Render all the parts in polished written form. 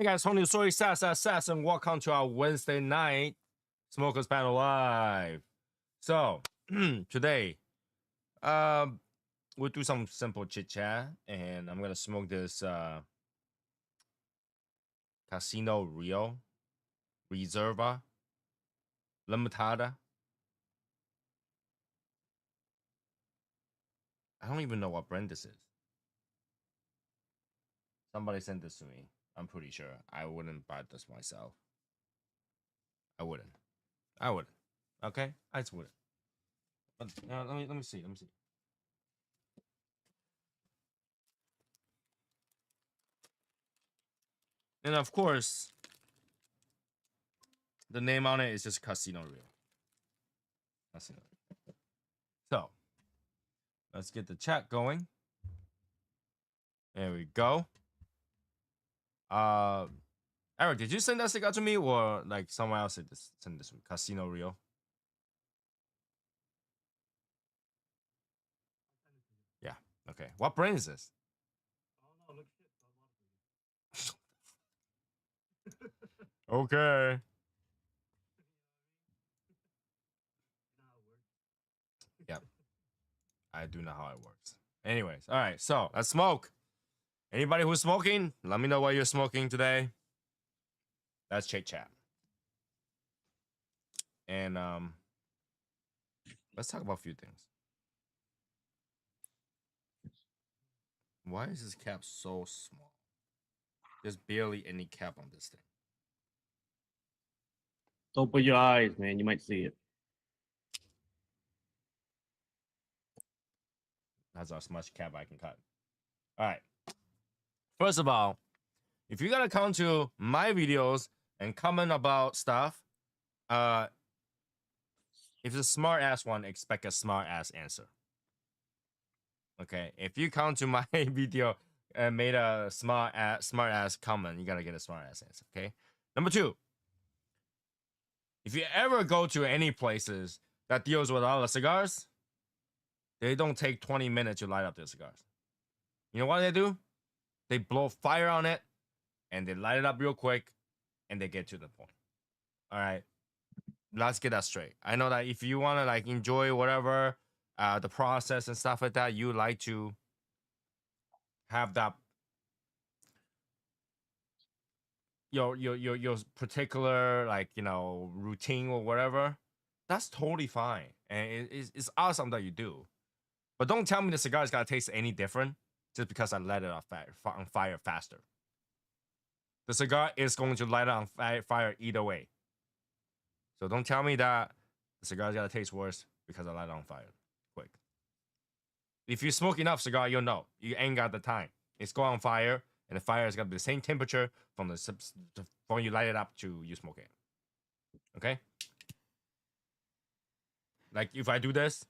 guys, Tony Sorry Sass, and welcome to our Wednesday night Smokers Panel Live. So today, we'll do some simple chit chat, and I'm gonna smoke this Casino Rio Reserva Limitada. I don't even know what brand this is. Somebody sent this to me. I'm pretty sure I wouldn't buy this myself. I wouldn't. Okay, I just wouldn't. But let me see. And of course, the name on it is just Casino Rio. Casino. So let's get the chat going. There we go. Eric, did you send that cigar to me, or like someone else send this to me? Casino Rio. Yeah. Okay. What brand is this? Okay. Yep. I do know how it works. Anyways, all right. So let's smoke. Anybody who's smoking, let me know what you're smoking today. That's chit chat. And let's talk about a few things. Why is this cap so small? There's barely any cap on this thing. Open your eyes, man. You might see it. That's as much cap I can cut. All right. First of all, if you're gonna come to my videos and comment about stuff, if it's a smart ass one, expect a smart ass answer. Okay. If you come to my video and made a smart ass comment, you gotta get a smart ass answer. Okay. Number two. If you ever go to any places that deals with all the cigars, they don't take 20 minutes to light up their cigars. You know what they do? They blow fire on it, and they light it up real quick, and they get to the point. All right, let's get that straight. I know that if you want to like enjoy whatever the process and stuff like that, you like to have that your particular like routine or whatever. That's totally fine, and it's awesome that you do. But don't tell me the cigar is gonna taste any different just because I let it on fire faster. The cigar is going to light on fire either way. So don't tell me that the cigar is gonna taste worse because I light it on fire quick. If you smoke enough cigar, you'll know. You ain't got the time. It's going on fire, and the fire is gonna be the same temperature from you light it up to you smoke it. Okay? Like if I do this,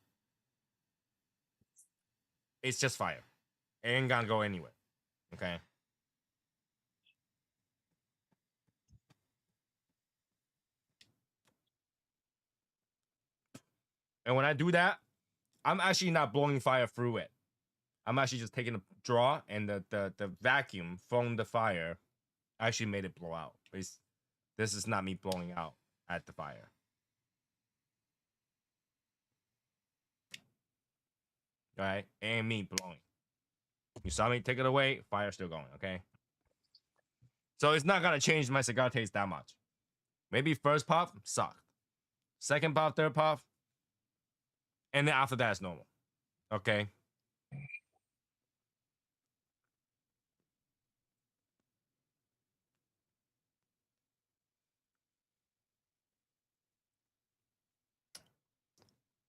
it's just fire. It ain't gonna go anywhere. Okay. And when I do that, I'm actually not blowing fire through it. I'm actually just taking a draw, and the vacuum from the fire actually made it blow out. This is not me blowing out at the fire. All right, it ain't me blowing. You saw me take it away, fire still going, okay? So it's not gonna change my cigar taste that much. Maybe first puff, sucked. Second puff, third puff, and then after that, it's normal. Okay?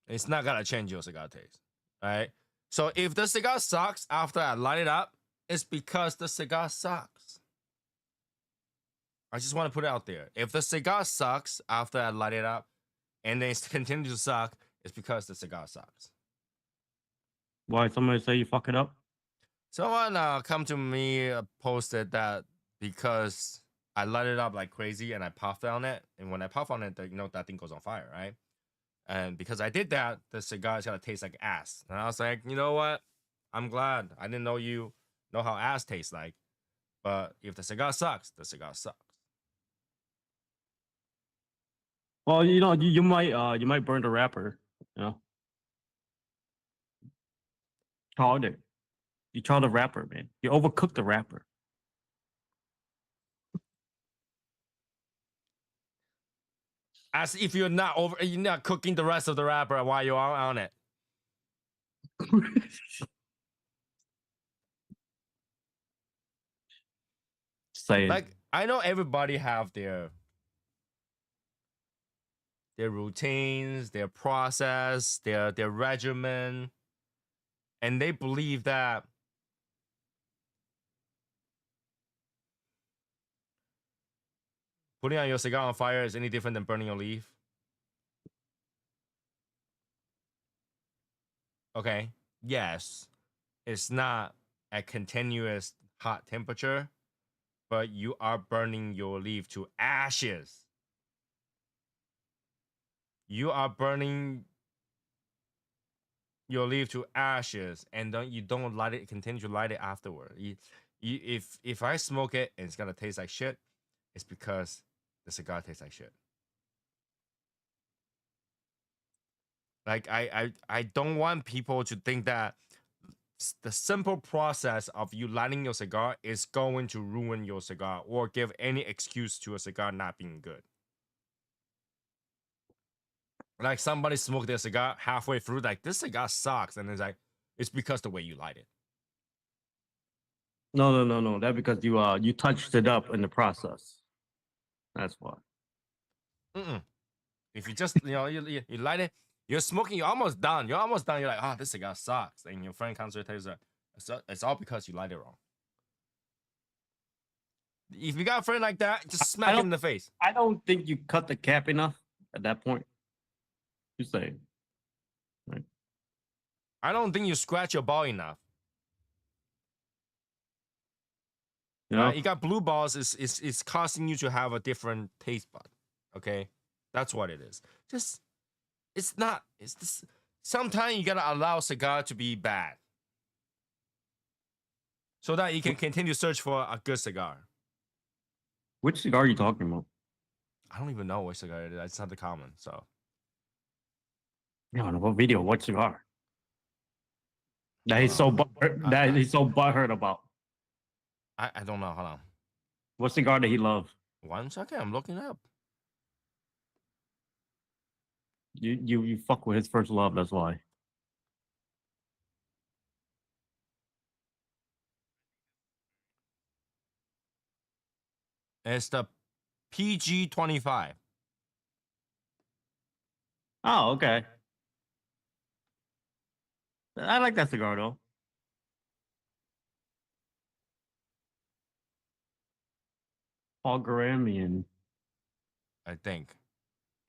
It's not gonna change your cigar taste. All right? So if the cigar sucks after I light it up, it's because the cigar sucks. I just want to put it out there. If the cigar sucks after I light it up and then it continues to suck, it's because the cigar sucks. Why? Somebody say you fuck it up? Someone come to me posted that because I light it up like crazy and I puffed on it, and when I puff on it, that thing goes on fire, right? And because I did that, the cigar is gonna taste like ass. And I was like, you know what? I'm glad. I didn't know you know how ass tastes like. But if the cigar sucks, the cigar sucks. Well, you might burn the wrapper. You know, charred it. You char the wrapper, man. You overcook the wrapper. As if you're not cooking the rest of the wrapper while you're on it. Saying. Like, I know everybody have their routines, their process, their regimen, and they believe that putting on your cigar on fire is any different than burning your leaf. Okay, yes, it's not a continuous hot temperature, but you are burning your leaf to ashes. You are burning your leaf to ashes, and you don't light it. Continue to light it afterward. If I smoke it and it's gonna taste like shit, it's because the cigar tastes like shit. Like I don't want people to think that the simple process of you lighting your cigar is going to ruin your cigar or give any excuse to a cigar not being good. Like somebody smoked their cigar halfway through, like this cigar sucks, and it's like it's because the way you light it. No. That because you touched it up in the process. That's why. Mm-mm. If you just you light it, you're smoking, you're almost done. You're almost done. You're like, oh, this cigar sucks, and your friend comes to tell you it's all because you light it wrong. If you got a friend like that, just smack him in the face. I don't think you cut the cap enough at that point. You say. Right. I don't think you scratch your ball enough. Yeah. You got blue balls. It's causing you to have a different taste bud. Okay, that's what it is. Just it's not. It's this. Sometimes you gotta allow cigar to be bad, so that you can continue to search for a good cigar. Which cigar are you talking about? I don't even know what cigar it is. It's not the common. So No, what video? What cigar? That he's so butthurt about. I don't know. Hold on. What cigar did he love? 1 second. I'm looking up. You fuck with his first love. That's why. It's the PG-25. Oh, okay. I like that cigar though. Paul Garamian. I think.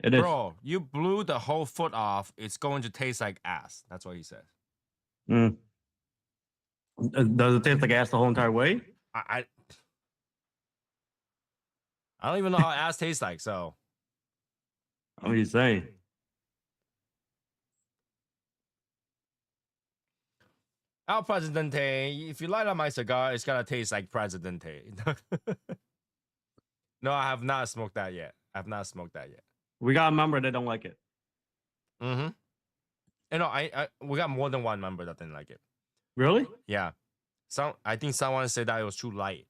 It is. Bro, you blew the whole foot off. It's going to taste like ass. That's what he says. Mm. Does it taste like ass the whole entire way? I don't even know how ass tastes like. So What are you saying? El Presidente, if you light up my cigar, it's gonna taste like Presidente. No, I have not smoked that yet. We got a member that don't like it. Mm-hmm. You know, we got more than one member that didn't like it. Really? Yeah. I think someone said that it was too light.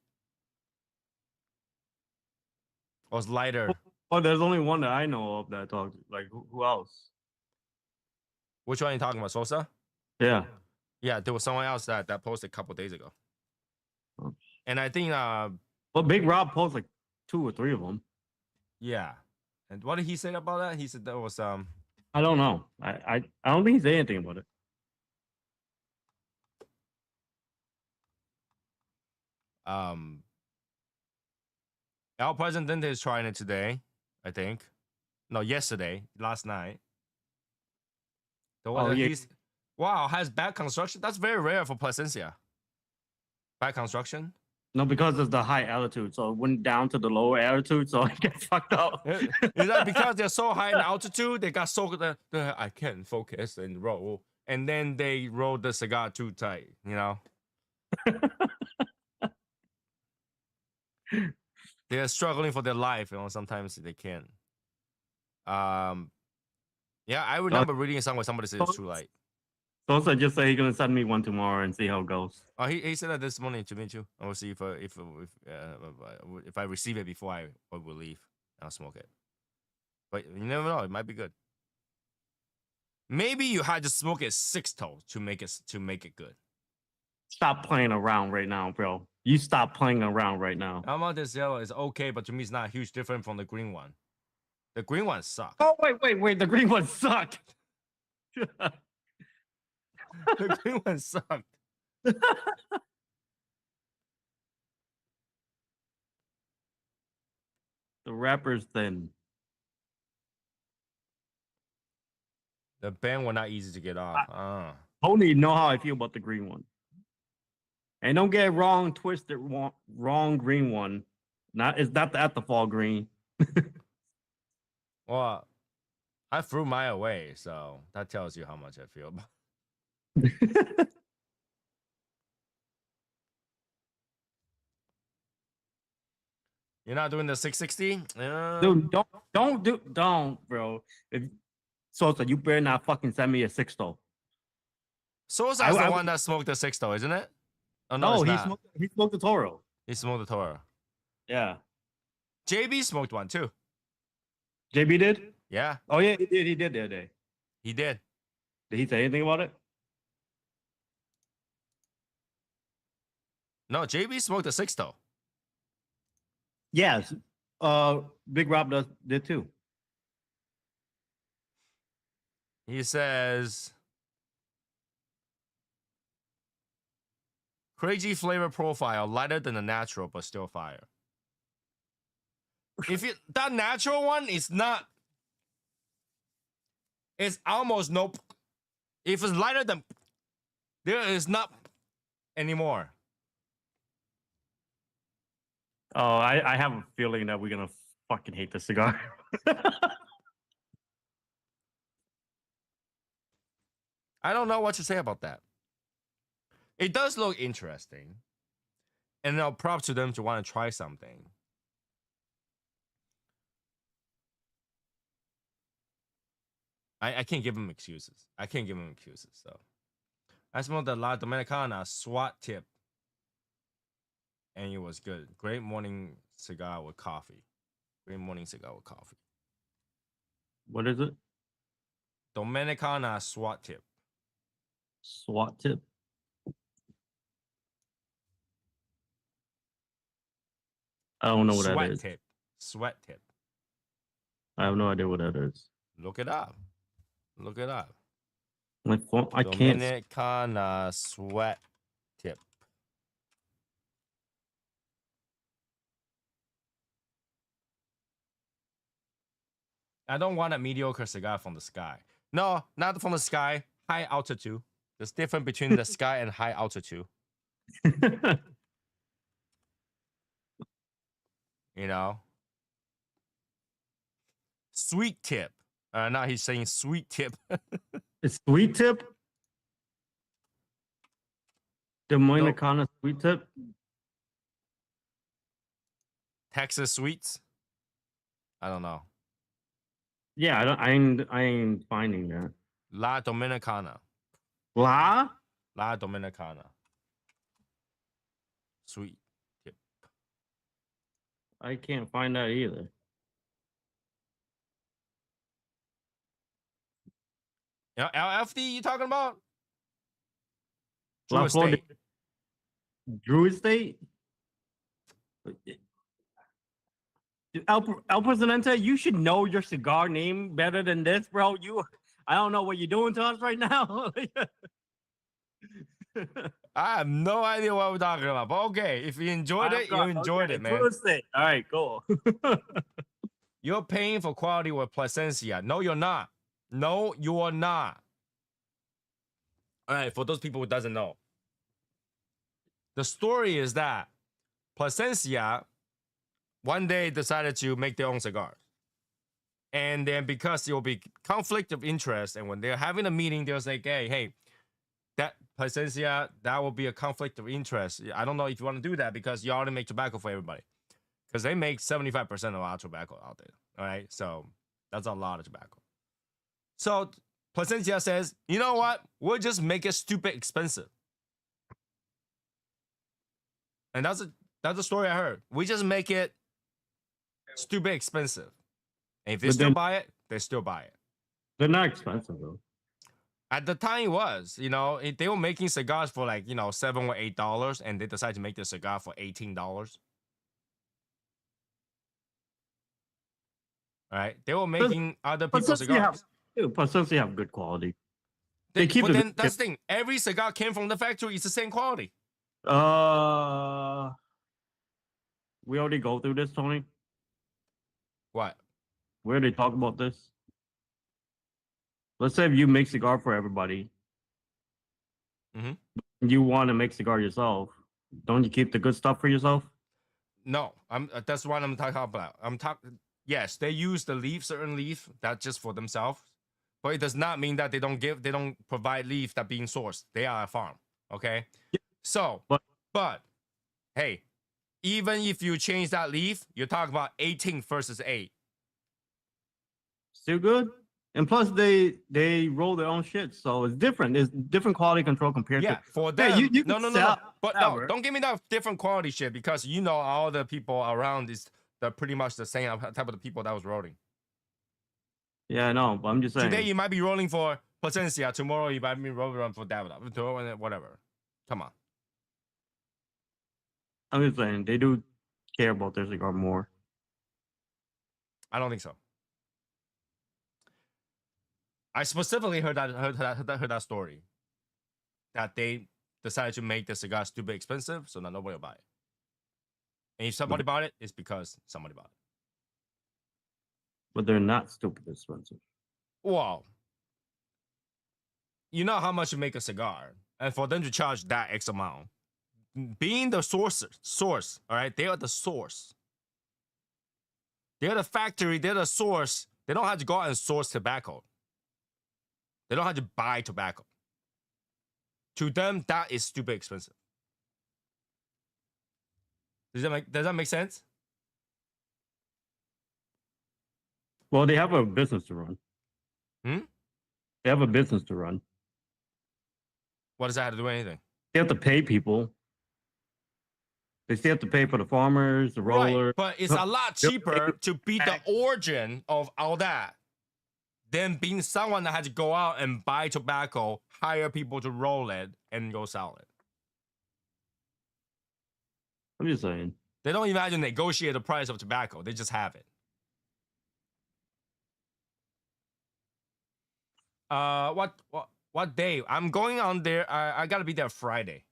It was lighter. Oh, there's only one that I know of that talks. Like who else? Which one are you talking about? Sosa? Yeah. Yeah, there was someone else that posted a couple days ago. Oh. And I think Well, Big Rob posted like 2 or 3 of them. Yeah. And what did he say about that? He said there was I don't know. I don't think he said anything about it. El Presidente is trying it today, I think. No, yesterday, last night. Wow, has bad construction. That's very rare for Plasencia. Bad construction. No, because of the high altitude, so it went down to the lower altitude, so it gets fucked up. Is that because they're so high in altitude, they got so I can't focus and roll, and then they rolled the cigar too tight, you know? They're struggling for their life, you know, sometimes they can't. Yeah, I remember reading a song where somebody said it's too late. So just say he's gonna send me one tomorrow and see how it goes. Oh, he said that this morning to me too. I will see if I receive it before I will leave. I'll smoke it. But you never know, it might be good. Maybe you had to smoke it 6-toe to make it good. Stop playing around right now, bro. You stop playing around right now. How about this yellow is okay, but to me it's not a huge difference from the green one. The green one sucks. Oh wait, the green one sucked. The green one sucked. The wrapper's thin. The band were not easy to get off. Only know how I feel about the green one. And don't get it wrong, twisted wrong green one. It's not at the fall green. Well, I threw mine away, so that tells you how much I feel about. You're not doing the 660? Dude, don't, bro. So you better not fucking send me a 6-toe. Sosa's the one that smoked the 6-toe, isn't it? Oh, no, he smoked the Toro. He smoked the Toro. Yeah. JB smoked one too. JB did? Yeah. Oh yeah, he did the other day. He did. Did he say anything about it? No, JB smoked the 6-toe. Yes. Big Rob did too. He says crazy flavor profile, lighter than the natural, but still fire. That natural one is not. It's almost no. If it's lighter than, there is not anymore. Oh, I have a feeling that we're gonna fucking hate the cigar. I don't know what to say about that. It does look interesting, and now props to them to want to try something. I can't give them excuses. So I smelled the La Dominicana SWAT tip, and it was good. Great morning cigar with coffee. What is it? Dominicana SWAT tip. SWAT tip. I don't know what that is. Sweat tip. I have no idea what that is. Look it up. My phone, I can't. Dominicana sweat tip. I don't want a mediocre cigar from the sky. No, not from the sky. High altitude. There's difference between the sky and high altitude. You know? Sweet tip. Now he's saying sweet tip. It's sweet tip? Dominicana sweet tip? Texas sweets? I don't know. Yeah, I ain't finding that. La Dominicana. La Dominicana. Sweet tip. I can't find that either. You know, LFD you talking about? Drew Estate? El Presidente, you should know your cigar name better than this, bro. I don't know what you're doing to us right now. I have no idea what we're talking about. But okay, if you enjoyed it, you enjoyed it, man. Drew Estate. All right, cool. You're paying for quality with Plasencia. No, you're not. No, you are not. All right, for those people who doesn't know. The story is that Plasencia one day decided to make their own cigar. And then because there will be conflict of interest, and when they're having a meeting, they'll say, hey, that Plasencia, that will be a conflict of interest. I don't know if you want to do that because you already make tobacco for everybody. because they make 75% of our tobacco out there. All right, so that's a lot of tobacco. So Placencia says, you know what? We'll just make it stupid expensive. And that's a story I heard. We just make it stupid expensive. And if they still buy it, they still buy it. They're not expensive though. At the time it was, they were making cigars for like, $7 or $8, and they decided to make the cigar for $18. All right. They were making other people's cigars. But since they have good quality. But then that's the thing. Every cigar came from the factory. It's the same quality. We already go through this, Tony. What? We already talked about this. Let's say if you make cigar for everybody, you want to make cigar yourself. Don't you keep the good stuff for yourself? No, that's what I'm talking about. Yes, they use the certain leaf that's just for themselves, but it does not mean that they don't provide leaf that being sourced. They are a farm, okay? Yeah. So, but hey, even if you change that leaf, you're talking about 18 versus 8. Still good. And plus, they roll their own shit, so it's different. It's different quality control compared to for them. You no. But no, don't give me that different quality shit, because all the people around they're pretty much the same type of the people that was rolling. Yeah, I know, but I'm just saying. Today you might be rolling for Placencia. Tomorrow you might be rolling for David. Whatever. Come on. I'm just saying they do care about their cigar more. I don't think so. I specifically heard that story, that they decided to make the cigar stupid expensive, so that nobody will buy it. And if somebody bought it, it's because somebody bought it. But they're not stupid expensive. Well, you know how much you make a cigar, and for them to charge that X amount, being the source, all right, they are the source. They're the factory, they're the source. They don't have to go out and source tobacco. They don't have to buy tobacco. To them, that is stupid expensive. Does that make sense? Well, they have a business to run. They have a business to run. What does that have to do with anything? They have to pay people. They still have to pay for the farmers, the rollers. Right, but it's a lot cheaper to be the origin of all that than being someone that had to go out and buy tobacco, hire people to roll it, and go sell it. I'm just saying. They don't even have to negotiate the price of tobacco. They just have it. What day? I'm going on there. I gotta be there Friday.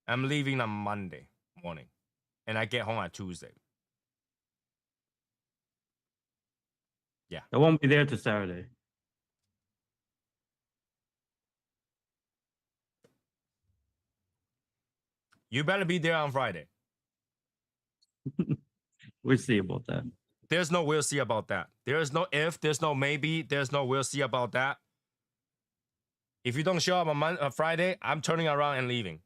I'm leaving on Monday morning, and I get home on Tuesday. Yeah. I won't be there till Saturday. You better be there on Friday. We'll see about that. There's no we'll see about that. There's no if, there's no maybe, there's no we'll see about that. If you don't show up on Friday, I'm turning around and leaving.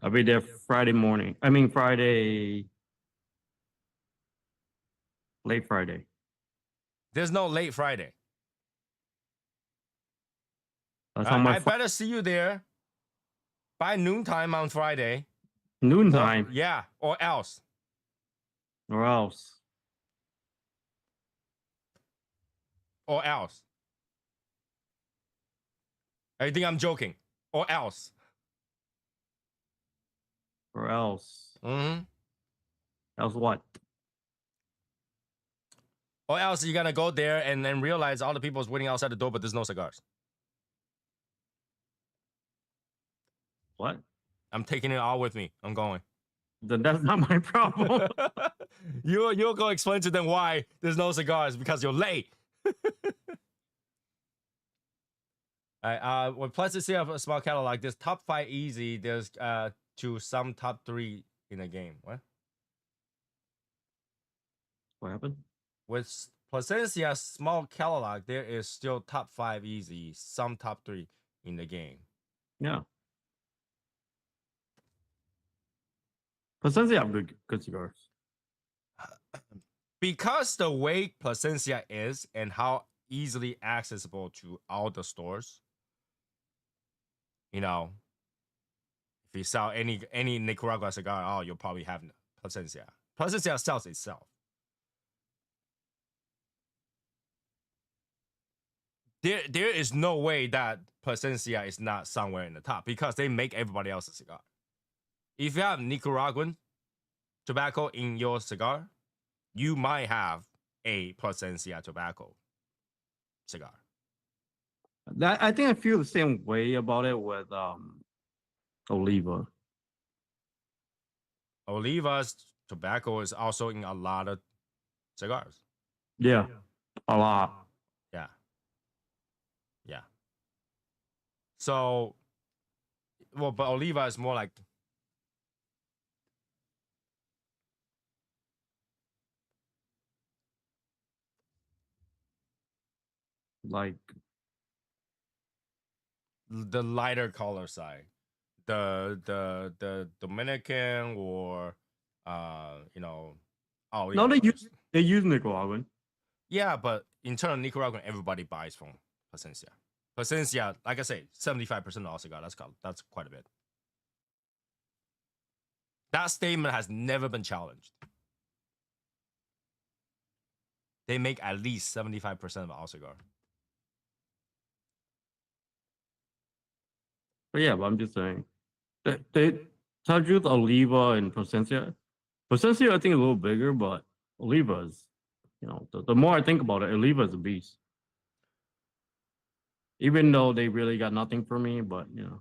I'll be there Friday morning. I mean, Friday. Late Friday. There's no late Friday. I better see you there by noontime on Friday. Noontime? Yeah, or else. Or else. Or else. I think I'm joking. Or else. Or else. Mm-hmm. Else what? Or else you're gonna go there and then realize all the people is waiting outside the door, but there's no cigars. What? I'm taking it all with me. I'm going. Then that's not my problem. You'll go explain to them why there's no cigars, because you're late. All right, with plus to see a small catalog, there's top 5 easy. There's to some top 3 in a game. What happened? With Placencia small catalog, there is still top 5 easy, some top 3 in the game. Yeah. Placencia have good cigars. Because the way Placencia is and how easily accessible to all the stores, you know, if you sell any Nicaragua cigar, oh, you'll probably have Placencia. Placencia sells itself. There is no way that Placencia is not somewhere in the top because they make everybody else's cigar. If you have Nicaraguan tobacco in your cigar, you might have a Placencia tobacco cigar. I think I feel the same way about it with Oliva. Oliva's tobacco is also in a lot of cigars. Yeah, a lot. Yeah. Yeah. So, well, but Oliva is more like Like the lighter color side. The Dominican or you know, oh no, yeah. they use Nicaraguan. Yeah, but in terms of Nicaraguan, everybody buys from Placencia. Placencia, like I say, 75% of all cigar. That's quite a bit. That statement has never been challenged. They make at least 75% of all cigar. But yeah, but I'm just saying. They tell you Oliva and Placencia. Placencia, I think, a little bigger, but Oliva is, you know, the more I think about it, Oliva is a beast. Even though they really got nothing for me, but you know.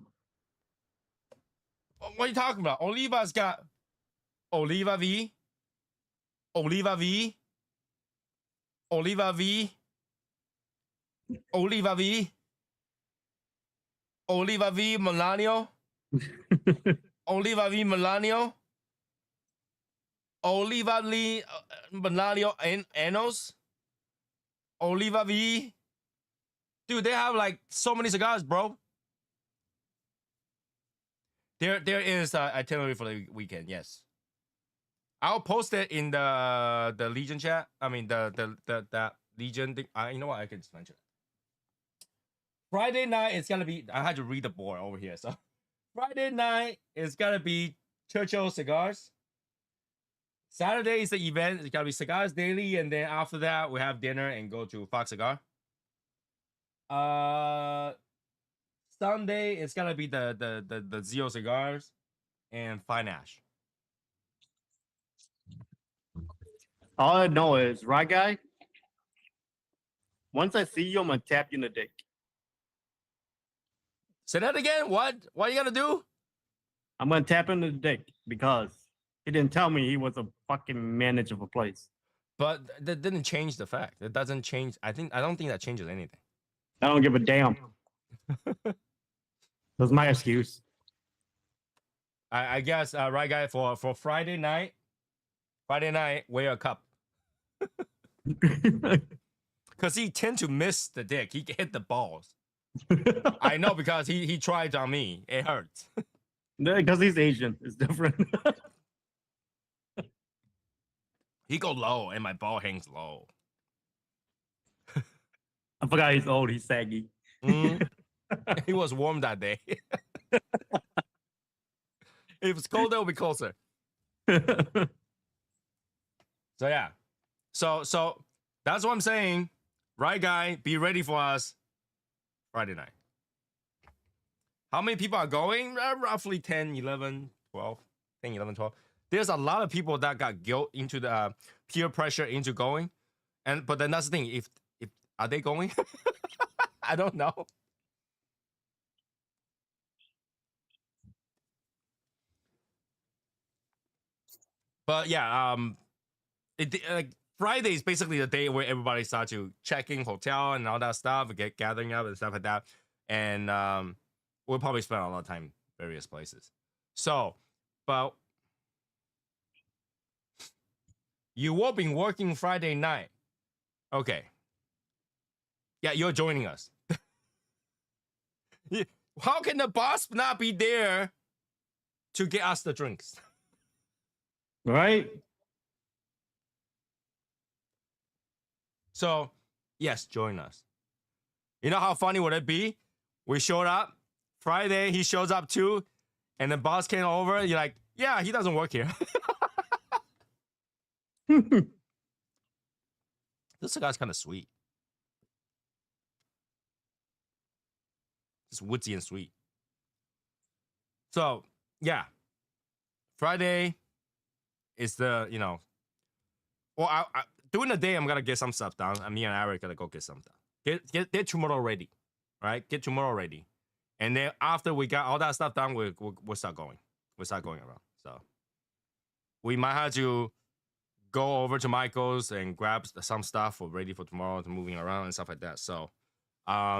What are you talking about? Oliva's got Oliva V, Oliva V, Oliva V, Oliva V, Oliva V Milanio, Oliva V Milanio, Oliva V Milanio Anos, Oliva V. Dude, they have like so many cigars, bro. There is itinerary for the weekend. Yes, I'll post it in the Legion chat. I mean the Legion thing. You know what? I can just mention it. Friday night it's gonna be. I had to read the board over here. So Friday night is gonna be Churchill Cigars. Saturday is the event. It's gonna be Cigars Daily, and then after that we have dinner and go to Fox Cigar. Sunday it's gonna be the Zio Cigars and Fine Ash. All I know is, right, guy? Once I see you, I'm gonna tap you in the dick. Say that again. What? What are you gonna do? I'm gonna tap him in the dick because he didn't tell me he was a fucking manager of a place. But that didn't change the fact. It doesn't change. I don't think that changes anything. I don't give a damn. That's my excuse. I guess right, guy, for Friday night, wear a cup. Because he tend to miss the dick. He can hit the balls. I know because he tried on me. It hurts. Because he's Asian. It's different. He go low and my ball hangs low. I forgot he's old. He's saggy. He was warm that day. If it's cold, it'll be closer. So yeah. So that's what I'm saying. Right, guy? Be ready for us Friday night. How many people are going? Roughly 10, 11, 12. 10, 11, 12. There's a lot of people that got guilt into the peer pressure into going. But then that's the thing. If are they going? I don't know. But yeah, Friday is basically the day where everybody starts to checking hotel and all that stuff, get gathering up and stuff like that. And we'll probably spend a lot of time various places. So, but you will be working Friday night. Okay. Yeah, you're joining us. How can the boss not be there to get us the drinks? Right? So, yes, join us. You know how funny would it be? We showed up Friday. He shows up too, and the boss came over. You're like, yeah, he doesn't work here. This cigar's kind of sweet. It's woodsy and sweet. So, yeah. Friday is the, well, during the day, I'm going to get some stuff done. And me and Eric going to go get some stuff. Get tomorrow ready, right? Get tomorrow ready. And then after we got all that stuff done, we'll start going. We'll start going around. So we might have to go over to Michael's and grab some stuff for ready for tomorrow to moving around and stuff like that. So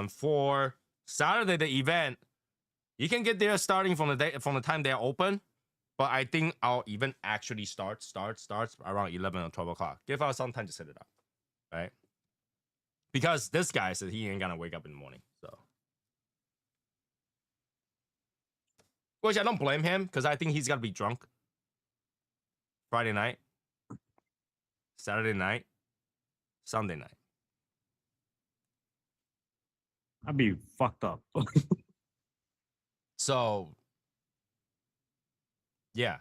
for Saturday, the event, you can get there starting from the time they're open. But I think our event actually starts around 11 or 12 o'clock. Give us some time to set it up, right? Because this guy said he ain't gonna wake up in the morning. So, which I don't blame him because I think he's gonna be drunk Friday night, Saturday night, Sunday night. I'd be fucked up. So, yeah,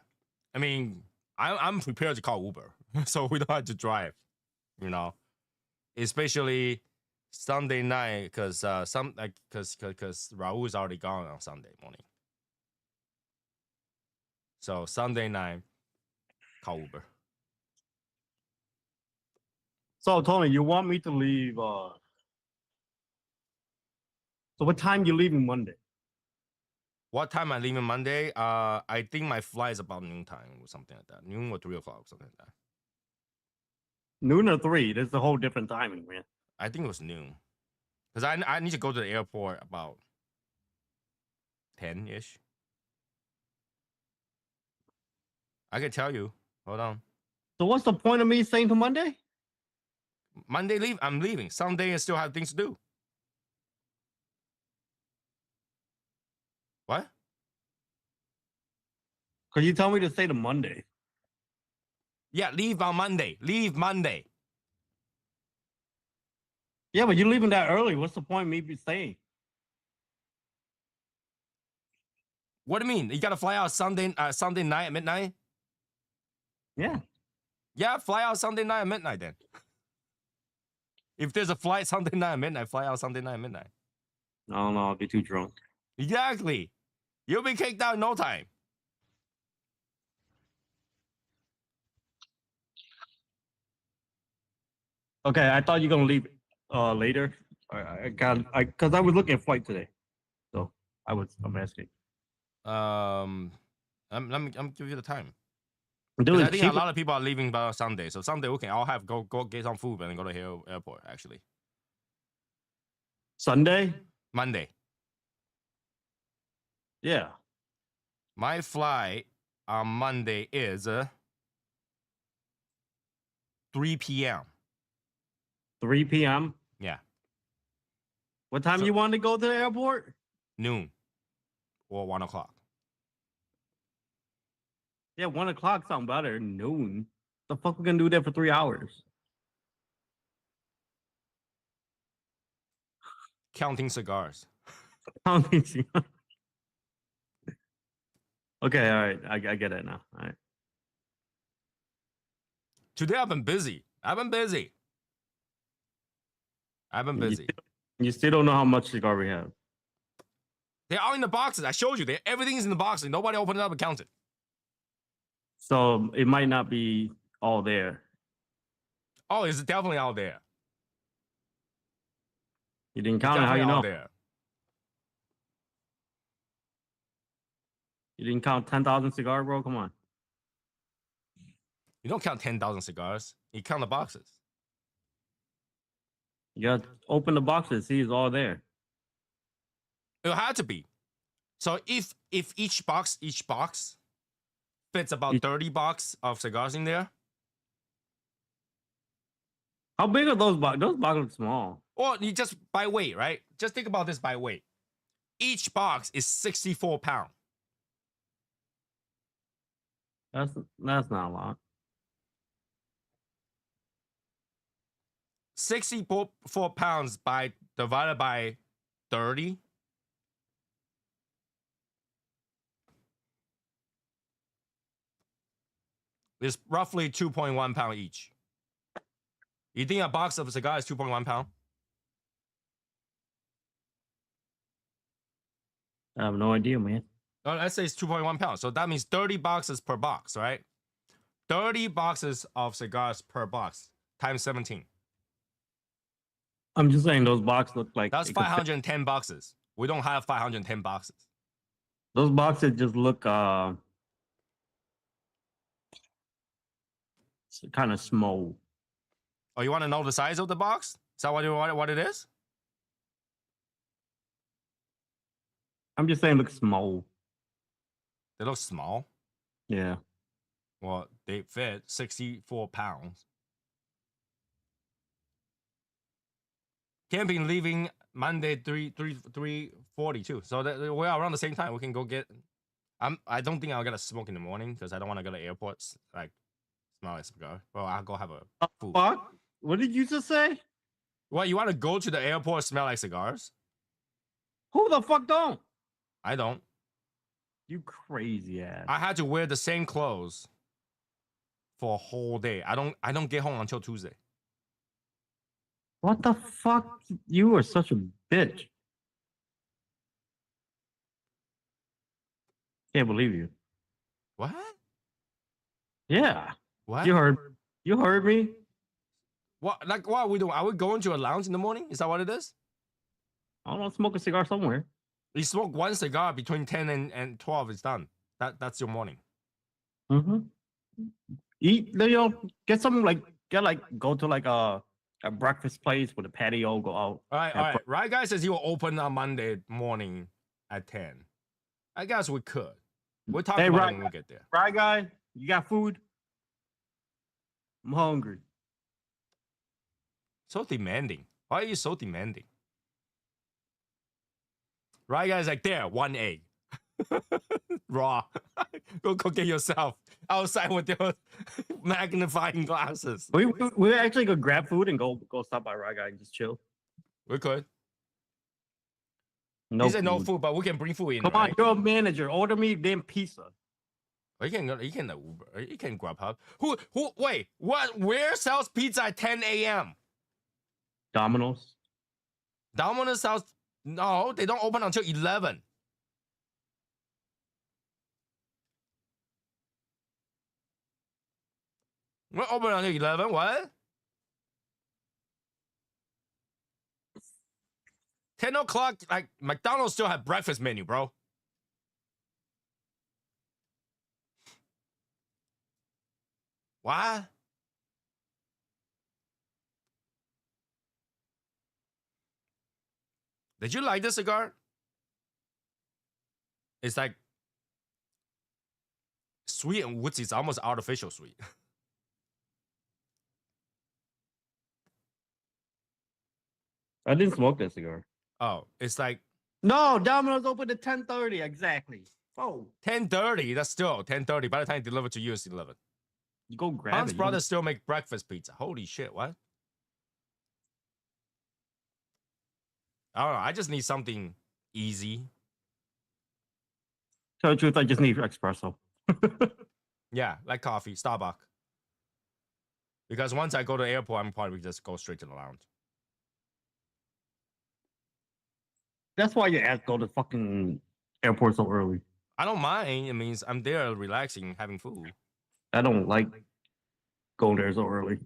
I mean, I'm prepared to call Uber, so we don't have to drive, especially Sunday night because Raul is already gone on Sunday morning. So Sunday night, call Uber. So Tony, you want me to leave? So what time you leaving Monday? What time I leaving Monday? I think my flight is about noontime or something like that. Noon or 3 o'clock, something like that. Noon or 3? That's a whole different timing, man. I think it was noon. Because I need to go to the airport about 10-ish. I can tell you. Hold on. So what's the point of me saying to Monday? Monday I'm leaving. Sunday I still have things to do. What? Because you tell me to say to Monday. Yeah, leave on Monday. Leave Monday. Yeah, but you're leaving that early. What's the point of me saying? What do you mean? You gotta fly out Sunday night at midnight? Yeah. Yeah, fly out Sunday night at midnight then. If there's a flight Sunday night at midnight, fly out Sunday night at midnight. No, I'll be too drunk. Exactly. You'll be kicked out in no time. Okay, I thought you're gonna leave later. Because I was looking at flight today, so I'm asking. Let me give you the time. Dude, I think a lot of people are leaving by Sunday, so Sunday we can all have go get some food and then go to the airport. Actually, Sunday, Monday. Yeah. My flight on Monday is 3 p.m. 3 p.m. Yeah. What time you want to go to the airport? Noon or 1 o'clock. Yeah, 1 o'clock sound better. Noon. The fuck we gonna do that for 3 hours? Counting cigars. Okay, all right. I get it now. All right. Today I've been busy. You still don't know how much cigar we have. They're all in the boxes. I showed you. Everything's in the boxes. Nobody opened it up and counted. So it might not be all there. Oh, it's definitely out there. You didn't count it. How you know? There. You didn't count 10,000 cigars, bro? Come on. You don't count 10,000 cigars. You count the boxes. You got to open the boxes. See, it's all there. It had to be. So if each box fits about 30 boxes of cigars in there. How big are those boxes? Those boxes look small. Or you just by weight, right? Just think about this by weight. Each box is 64 pounds. That's not a lot. 64 pounds by divided by 30. Is roughly 2.1 pound each. You think a box of cigars is 2.1 pound? I have no idea, man. Oh, let's say it's 2.1 pounds. So that means 30 boxes per box, right? 30 boxes of cigars per box times 17. I'm just saying those boxes look like That's 510 boxes. We don't have 510 boxes. Those boxes just look kind of small. Oh, you want to know the size of the box? Is that what it is? I'm just saying, look small. They look small. Yeah. Well, they fit 64 pounds. Camping leaving Monday 3:42. So we're around the same time. We can go get. I don't think I'll get a smoke in the morning because I don't want to go to airports like smell like cigar. Well, I'll go have a food. Fuck? What did you just say? What, you want to go to the airport smell like cigars? Who the fuck don't? I don't. You crazy ass. I had to wear the same clothes for a whole day. I don't get home until Tuesday. What the fuck? You are such a bitch. Can't believe you. What? Yeah. What? You heard me. What? Like, what are we doing? Are we going to a lounge in the morning? Is that what it is? I don't know, smoke a cigar somewhere. You smoke one cigar between 10 and 12. It's done. That's your morning. Mm-hmm. Eat, get some go to like a breakfast place with a patio, go out. All right. Right guy says he will open on Monday morning at 10. I guess we could. We'll talk about it when we get there. Right guy, you got food? I'm hungry. So demanding. Why are you so demanding? Right guy's like, there, 1 egg. Raw. Go cook it yourself outside with your magnifying glasses. We actually go grab food and go stop by Right Guy and just chill. We could. No He said food. no food, but we can bring food in. Come on, you're a manager. Order me damn pizza. You can Uber. You can Grubhub. Who? Wait. What? Where sells pizza at 10 a.m.? Domino's. Domino's sells. No, they don't open until 11. We're open until 11. What? 10 o'clock. Like McDonald's still have breakfast menu, bro. What? Did you like this cigar? It's like sweet and woodsy. It's almost artificial sweet. I didn't smoke that cigar. Oh, it's like No, Domino's open at 10:30 exactly. Oh, 10:30. That's still 10:30. By the time they deliver to you, it's 11. you go grab Hans it. brothers still make breakfast pizza. Holy shit! What? I don't know. I just need something easy. Tell the truth, I just need espresso. Yeah, like coffee, Starbucks. Because once I go to the airport, I'm probably just go straight to the lounge. That's why your ass go to fucking airport so early. I don't mind. It means I'm there relaxing, having food. I don't like going there so early.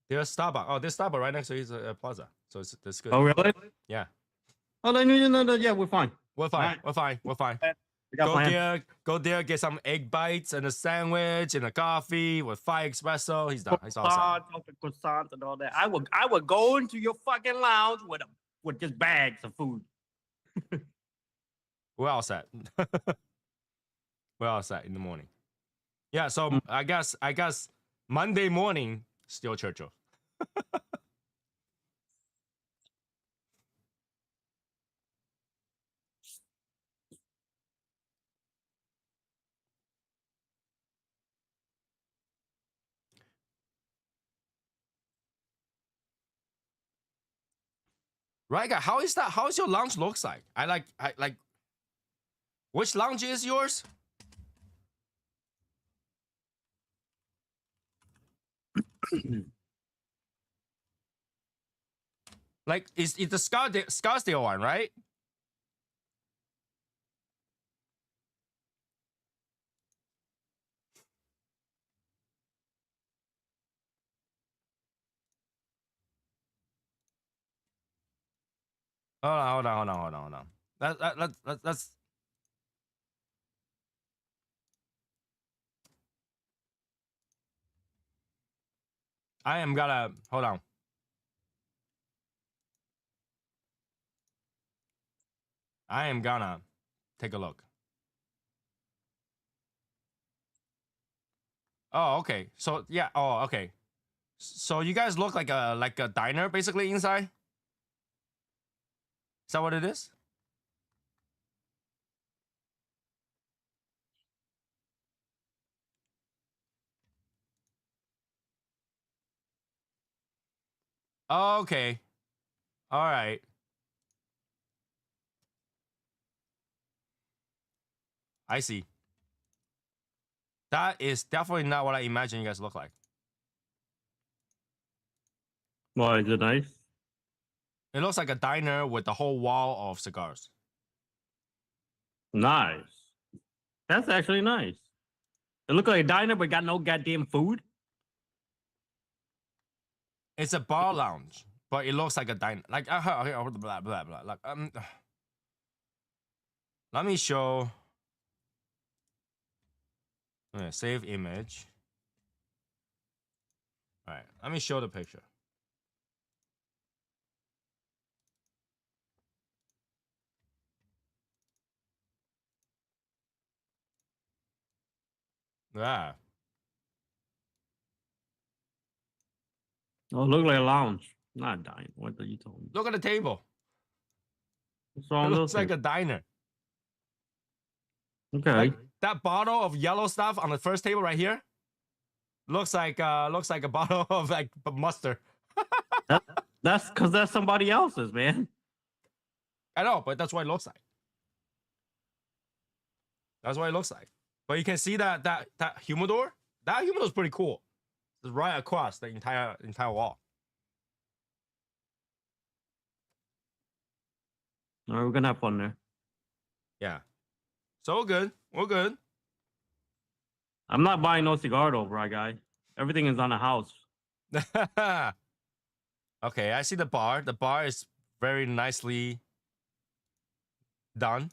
There's Starbucks. Oh, there's Starbucks right next to his plaza. So it's good. Oh, really? Yeah. Oh, no, yeah, we're fine. We're fine. Right. We're fine. We're fine. We got plans. Go there, get some egg bites and a sandwich and a coffee with 5 espresso. He's done. He's all set. Croissants and all that. I would go into your fucking lounge with just bags of food. We're all set. We're all set in the morning. Yeah, so I guess Monday morning, still Churchill. Right, guy. How is that? How is your lounge looks like? I like. Which lounge is yours? Like, is the Scarsdale one, right? Hold on. That's. I am gonna hold on. I am gonna take a look. Oh, okay. So yeah. Oh, okay. So you guys look like a diner basically inside. Is that what it is? Oh, okay. All right. I see. That is definitely not what I imagine you guys look like. Why is it nice? It looks like a diner with the whole wall of cigars. Nice. That's actually nice. It looked like a diner, but got no goddamn food. It's a bar lounge, but it looks like a diner. Like okay, blah blah blah. Like let me show. Okay, save image. All right, let me show the picture. Yeah. Oh, it looked like a lounge. Not a diner. What are you talking? Look at the table. What's It wrong with looks those like things? a diner. Okay. Like that bottle of yellow stuff on the first table right here. Looks like a bottle of like mustard. That, that's because that's somebody else's, man. I know, but that's what it looks like. That's what it looks like. But you can see that humidor. That humidor is pretty cool. It's right across the entire wall. All right, we're gonna have fun there. Yeah. So we're good. We're good. I'm not buying no cigar though, bro, guy. Everything is on the house. Okay, I see the bar. The bar is very nicely done.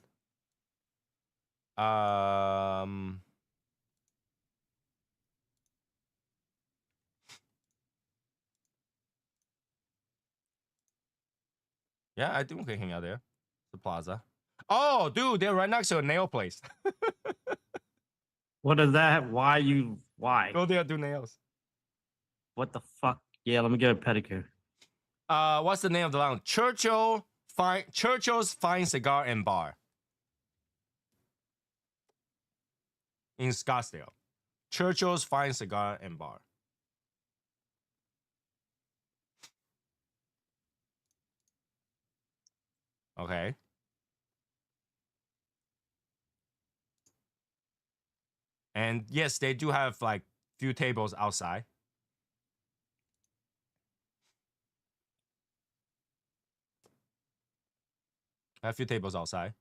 Yeah, I think we can hang out there. The plaza. Oh, dude, they're right next to a nail place. What does that? Why? Go there, do nails. What the fuck? Yeah, let me get a pedicure. What's the name of the lounge? Churchill's Fine Cigar and Bar in Scottsdale. Churchill's Fine Cigar and Bar. Okay. And yes, they do have like few tables outside. A few tables outside.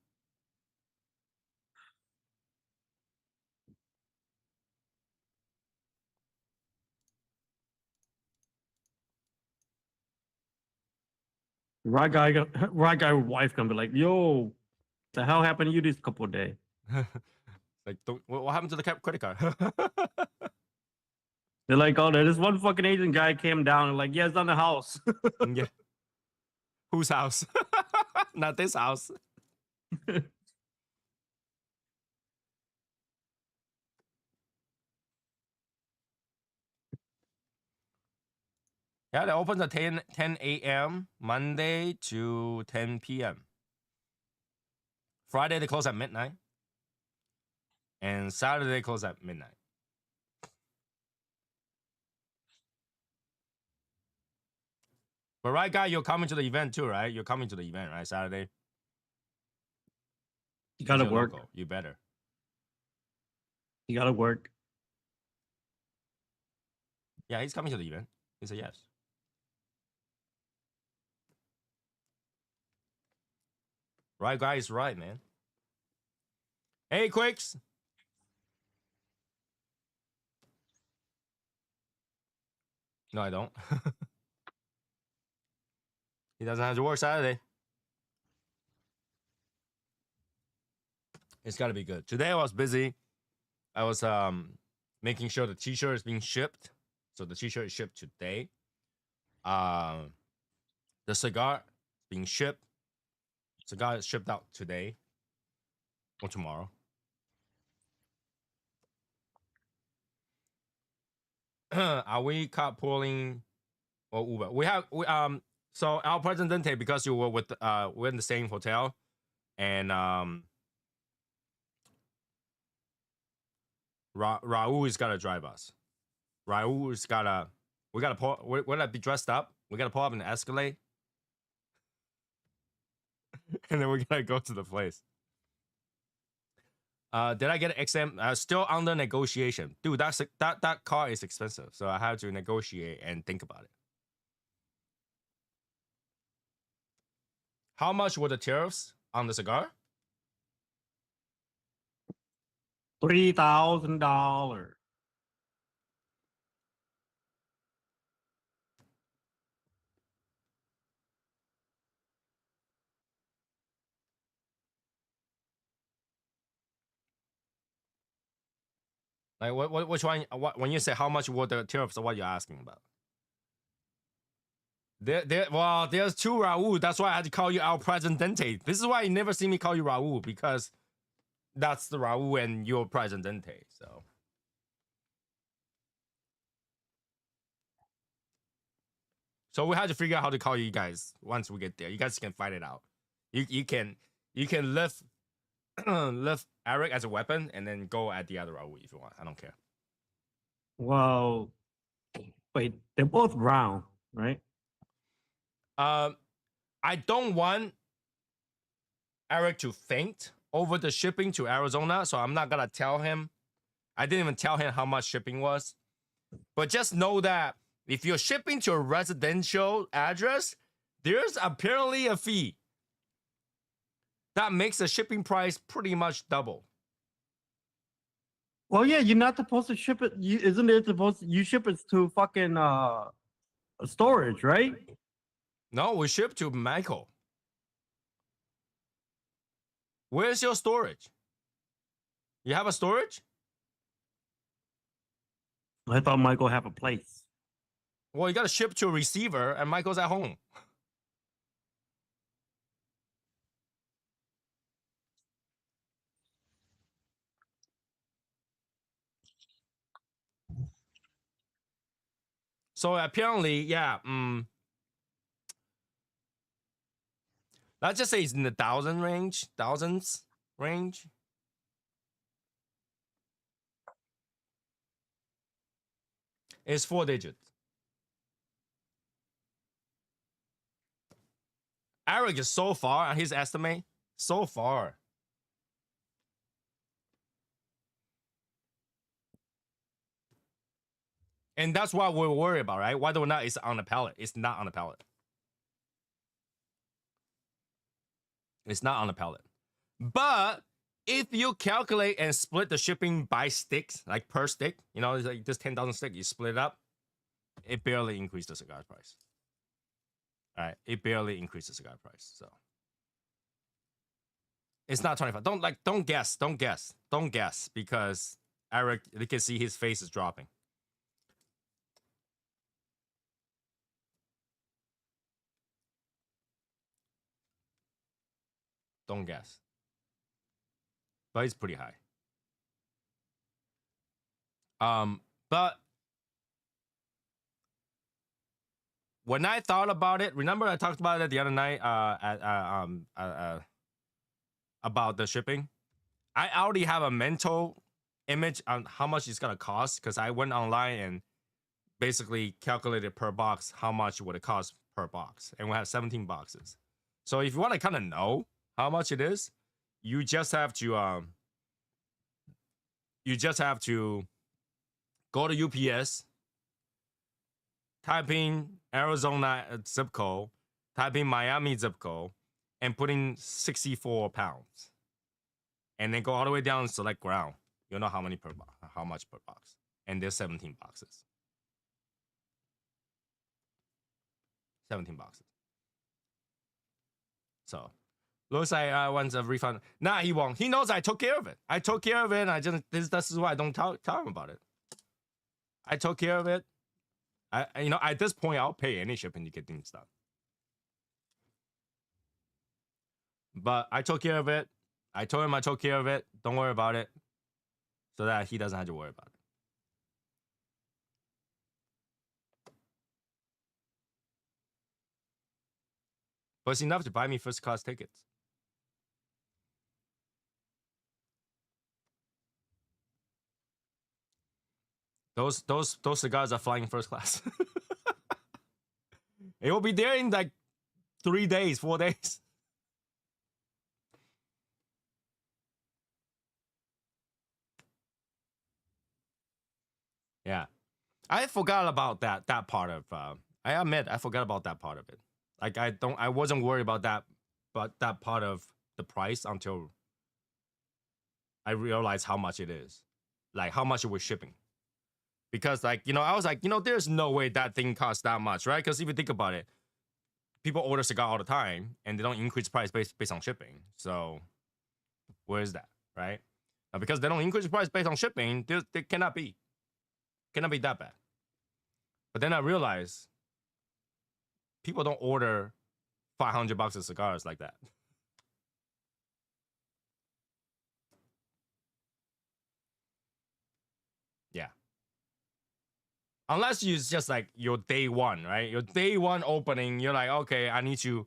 Right guy wife gonna be like, yo, the hell happened to you this couple of days? Like, what happened to the credit card? They're like, oh, this one fucking Asian guy came down and like, yeah, it's on the house. Yeah. Whose house? Not this house. Yeah, they open at 10 a.m. Monday to 10 p.m. Friday, they close at midnight. And Saturday, they close at midnight. But right, guy, you're coming to the event too, right? You're coming to the event, right? Saturday. You gotta You're work. local. You better. You gotta work. Yeah, he's coming to the event. He said yes. Right, guy is right, man. Hey, Quicks. No, I don't. He doesn't have to work Saturday. It's got to be good. Today I was busy. I was making sure the t-shirt is being shipped. So the t-shirt is shipped today. The cigar being shipped. Cigar is shipped out today or tomorrow. Are we carpooling or Uber? So our Presidente, because you were with we're in the same hotel, and Raul is gotta drive us. Raul is gotta we're gonna be dressed up. We gotta pull up an Escalade, and then we're gonna go to the place. Did I get an XM? Still under negotiation, dude. That car is expensive, so I have to negotiate and think about it. How much were the tariffs on the cigar? $3,000. Like which one? When you say how much were the tariffs, what you're asking about? There's two Raul. That's why I had to call you our Presidente. This is why you never see me call you Raul, because that's the Raul and your Presidente. So we had to figure out how to call you guys once we get there. You guys can fight it out. You can lift lift Eric as a weapon and then go at the other Raul if you want. I don't care. Well, wait, they're both round, right? I don't want Eric to faint over the shipping to Arizona, so I'm not gonna tell him. I didn't even tell him how much shipping was. But just know that if you're shipping to a residential address, there's apparently a fee. That makes the shipping price pretty much double. Well, yeah, you're not supposed to ship it. Isn't it supposed you ship it to fucking storage, right? No, we ship to Michael. Where's your storage? You have a storage? I thought Michael have a place. Well, you gotta ship to a receiver, and Michael's at home. So apparently, yeah. Let's just say it's in the thousands range. It's 4 digits. Eric is so far on his estimate. So far. And that's what we're worried about, right? Whether or not it's on the pallet. It's not on the pallet. It's not on the pallet. But if you calculate and split the shipping by sticks, like per stick, you know, it's like this 10,000 stick, you split it up, it barely increased the cigar price. All right, it barely increased the cigar price. So it's not 25. Don't guess, because Eric, you can see his face is dropping. Don't guess. But it's pretty high. But when I thought about it, remember I talked about it the other night about the shipping. I already have a mental image on how much it's gonna cost, because I went online and basically calculated per box how much would it cost per box, and we have 17 boxes. So if you want to kind of know how much it is, you just have to go to UPS, type in Arizona zip code, type in Miami zip code, and put in 64 pounds, and then go all the way down and select ground. You'll know how much per box, and there's 17 boxes. 17 boxes. So looks like I wants a refund. Nah, he won't. He knows I took care of it. I took care of it. And I just this is why I don't tell him about it. I took care of it. At this point, I'll pay any shipping to get things done. But I took care of it. I told him I took care of it. Don't worry about it, so that he doesn't have to worry about it. But it's enough to buy me first class tickets. Those cigars are flying first class. It will be there in like 3 days, 4 days. Yeah, I forgot about that part of. I admit I forgot about that part of it. Like I wasn't worried about that, but that part of the price until I realized how much it is, like how much it was shipping. Because I was like, there's no way that thing costs that much, right? Because if you think about it, people order cigar all the time and they don't increase price based on shipping. So where is that, right? Now, because they don't increase the price based on shipping, there cannot be that bad. But then I realized people don't order $500 of cigars like that. Yeah. Unless it's just like your day one, right? Your day one opening, you're like, okay, I need to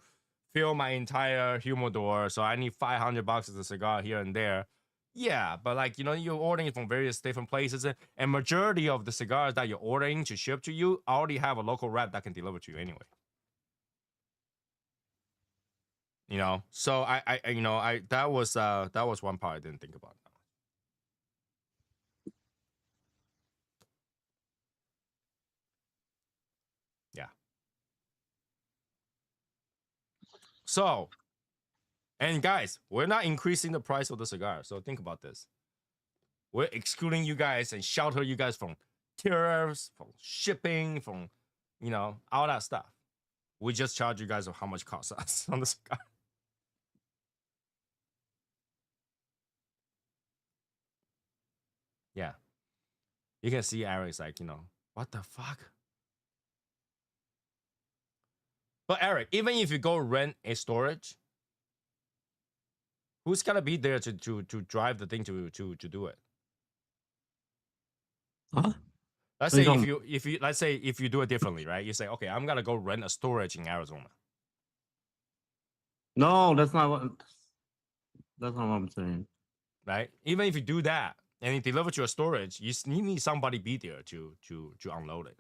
fill my entire humidor, so I need $500 of cigar here and there. Yeah, but like, you're ordering it from various different places, and majority of the cigars that you're ordering to ship to you already have a local rep that can deliver to you anyway. So I that was one part I didn't think about. Yeah. So, and guys, we're not increasing the price of the cigar. So think about this. We're excluding you guys and shelter you guys from tariffs, from shipping, from, all that stuff. We just charge you guys of how much it costs us on the cigar. Yeah. You can see Eric's like, what the fuck? But Eric, even if you go rent a storage, who's gonna be there to drive the thing to do it? Huh? Let's say if you do it differently, right? You say, okay, I'm gonna go rent a storage in Arizona. No, that's not what I'm saying. Right? Even if you do that and you deliver to a storage, you need somebody be there to unload it.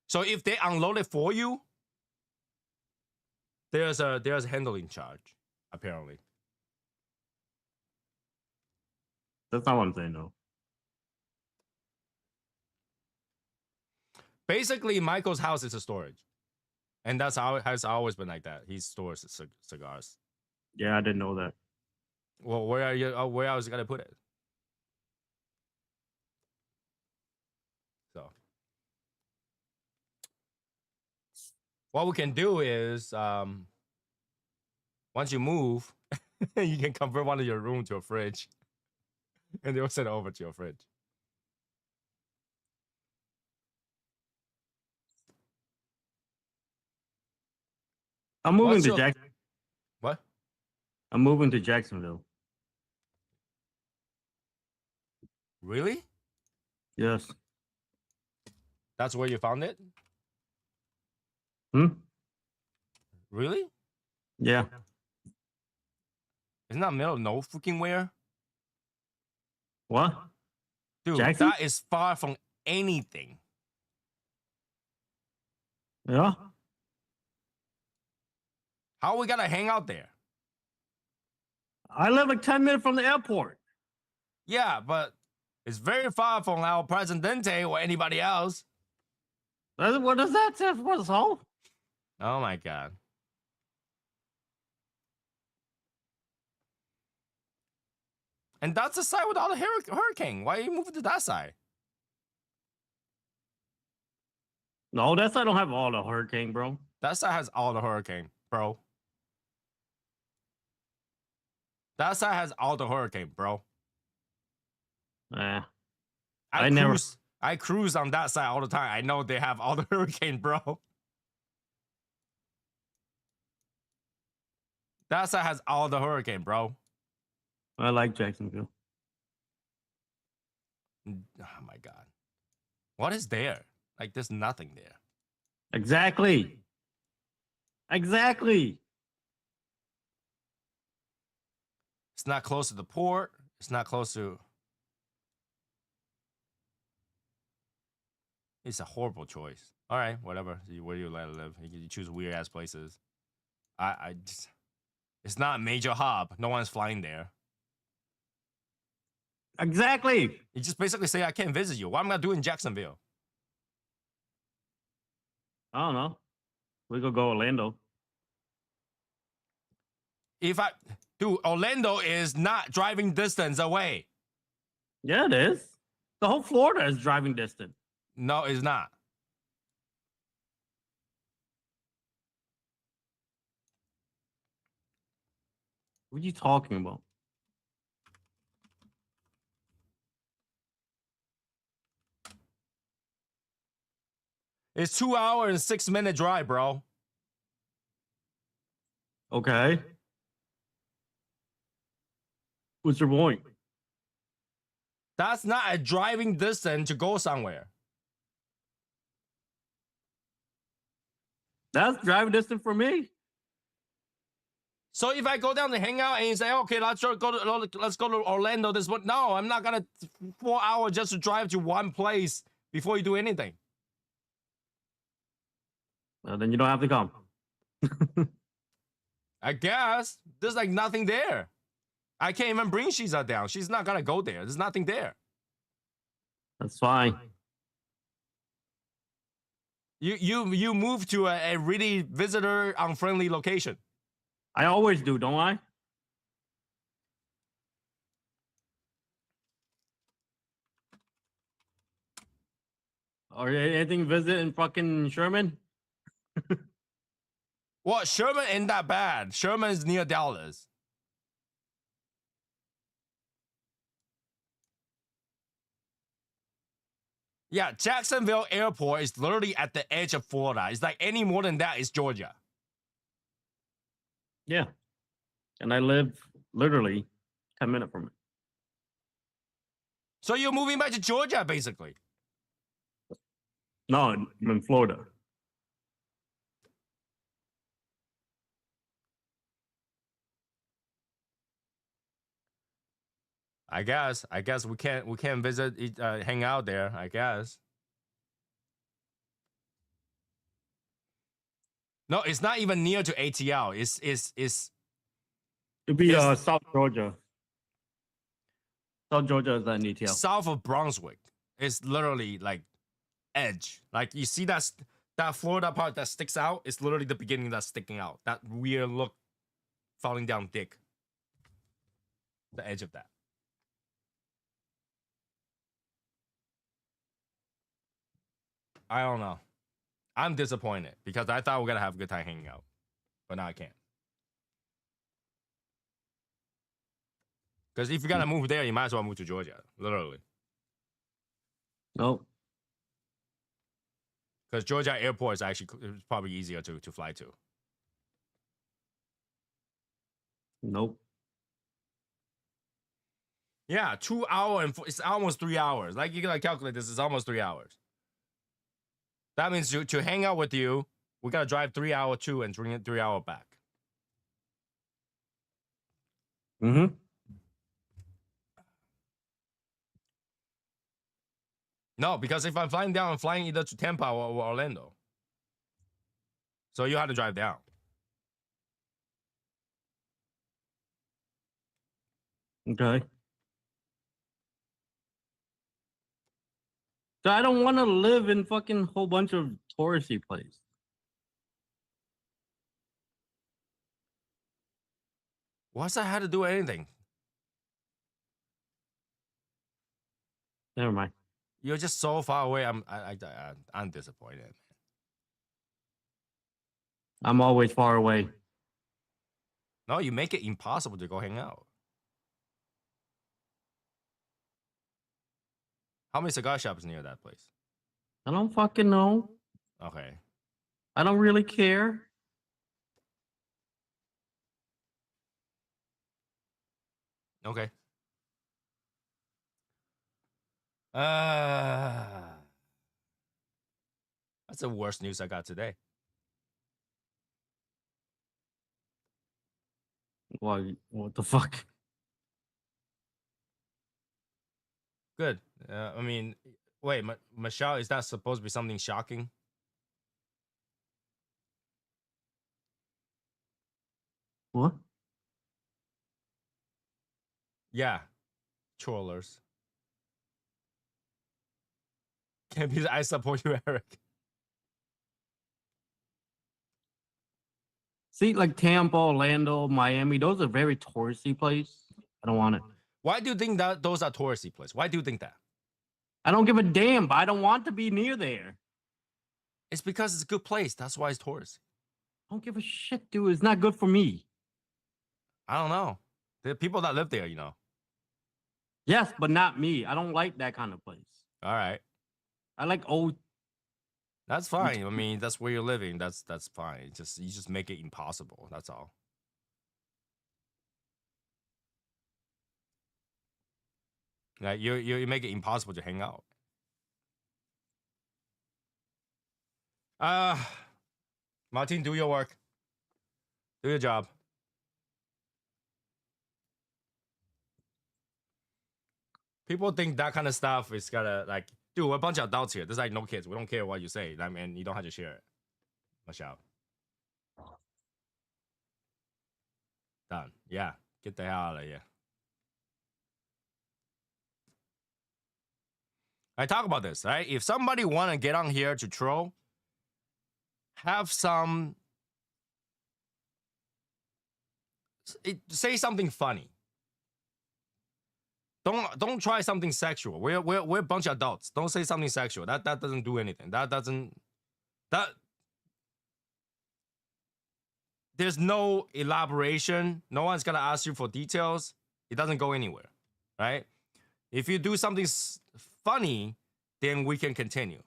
So if they unload it for you, there's a handling charge, apparently. That's not what I'm saying, though. Basically, Michael's house is a storage, and that's how it has always been like that. He stores cigars. Yeah, I didn't know that. Well, where else you gonna put it? So, what we can do is, once you move, you can convert one of your room to a fridge, and they'll send it over to your fridge. I'm moving to Jackson. What? I'm moving to Jacksonville. Really? Yes. That's where you found it? Really? Yeah. Isn't that middle of no freaking where? What? Dude, Jackson? that is far from anything. Yeah. How we gotta hang out there? I live like 10 minutes from the airport. Yeah, but it's very far from our Presidente or anybody else. What does that say? What's all? Oh my god. And that's the side with all the hurricane. Why are you moving to that side? No, that side don't have all the hurricane, bro. That side has all the hurricane, bro. That side has all the hurricane, bro. I cruise on that side all the time. I know they have all the hurricane, bro. That side has all the hurricane, bro. I like Jacksonville. Oh my god. What is there? Like there's nothing there. Exactly. Exactly. It's not close to the port. It's not close to. It's a horrible choice. All right, whatever. Where do you let it live? You choose weird ass places. I just, it's not a major hub. No one's flying there. Exactly. You just basically say I can't visit you. What am I gonna do in Jacksonville? I don't know. We could go Orlando. Dude, Orlando is not driving distance away. Yeah, it is. The whole Florida is driving distance. No, it's not. What are you talking about? It's 2 hour and 6 minute drive, bro. Okay. What's your point? That's not a driving distance to go somewhere. That's driving distance for me. So if I go down to hang out and you say, okay, let's go to Orlando this one. No, I'm not gonna 4 hours just to drive to one place before you do anything. Well, then you don't have to come. I guess there's like nothing there. I can't even bring Shiza down. She's not gonna go there. There's nothing there. That's fine. You move to a really visitor unfriendly location. I always do, don't I? Or anything visit in fucking Sherman? Well, Sherman ain't that bad. Sherman is near Dallas. Yeah, Jacksonville Airport is literally at the edge of Florida. It's like any more than that is Georgia. Yeah. And I live literally 10 minutes from it. So you're moving back to Georgia, basically. No, I'm in Florida. I guess we can't visit, hang out there. I guess. No, it's not even near to ATL. It's It'd be It's- South Georgia. South Georgia is that in ATL. south of Brunswick. It's literally like edge. Like you see that Florida part that sticks out. It's literally the beginning that's sticking out. That weird look, falling down thick. The edge of that. I don't know. I'm disappointed because I thought we are gonna have a good time hanging out, but now I can't. Because if you're gonna move there, you might as well move to Georgia, literally. Nope. Because Georgia airport is actually it's probably easier to fly to. Nope. Yeah, 2 hours and it's almost 3 hours. Like you gotta calculate this, it's almost 3 hours. That means to hang out with you, we gotta drive 3 hours to and bring it 3 hours back. Mm-hmm. No, because if I'm flying down, I'm flying either to Tampa or Orlando. So you have to drive down. Okay. So I don't want to live in fucking whole bunch of touristy places. What's that had to do with anything? Never mind. You're just so far away. I'm disappointed. I'm always far away. No, you make it impossible to go hang out. How many cigar shops near that place? I don't fucking know. Okay. I don't really care. Okay. That's the worst news I got today. What the fuck? Good. I mean, wait, Michelle, is that supposed to be something shocking? What? Yeah, trollers. Can't be. I support you, Eric. See, like Tampa, Orlando, Miami, those are very touristy places. I don't want it. Why do you think that those are touristy places? Why do you think that? I don't give a damn, but I don't want to be near there. It's because it's a good place. That's why it's touristy. I don't give a shit, dude. It's not good for me. I don't know. There are people that live there, you know. Yes, but not me. I don't like that kind of place. All right. I like old. That's fine. I mean, that's where you're living. That's fine. You just make it impossible. That's all. Like you make it impossible to hang out. Martin, do your work. Do your job. People think that kind of stuff is gotta like, dude, we're a bunch of adults here. There's like no kids. We don't care what you say. I mean, you don't have to share it. Michelle. Done. Yeah. Get the hell out of here. I talk about this, right? If somebody want to get on here to troll, have some say something funny. Don't try something sexual. We're a bunch of adults. Don't say something sexual. That doesn't do anything. That there's no elaboration. No one's gonna ask you for details. It doesn't go anywhere, right? If you do something funny, then we can continue.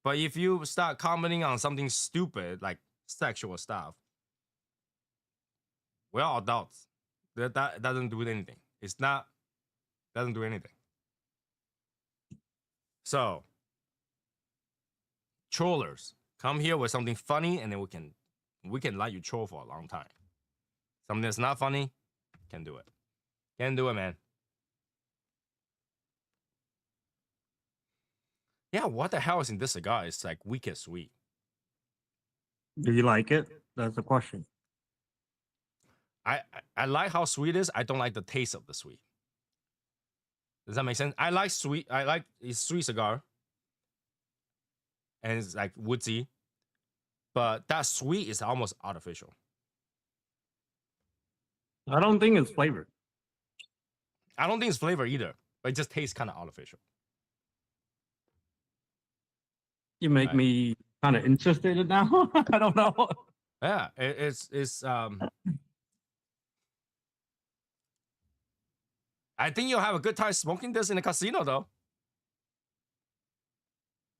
But if you start commenting on something stupid like sexual stuff, we're all adults. That doesn't do anything. Doesn't do anything. So, trollers, come here with something funny, and then we can let you troll for a long time. Something that's not funny, can't do it. Can't do it, man. Yeah, what the hell is in this cigar? It's like wicked sweet. Do you like it? That's the question. I like how sweet it is. I don't like the taste of the sweet. Does that make sense? I like sweet. I like it's sweet cigar, and it's like woodsy, but that sweet is almost artificial. I don't think it's flavored. I don't think it's flavor either, but it just tastes kind of artificial. You make me kind of interested now. I don't know. Yeah, it's I think you'll have a good time smoking this in a casino though.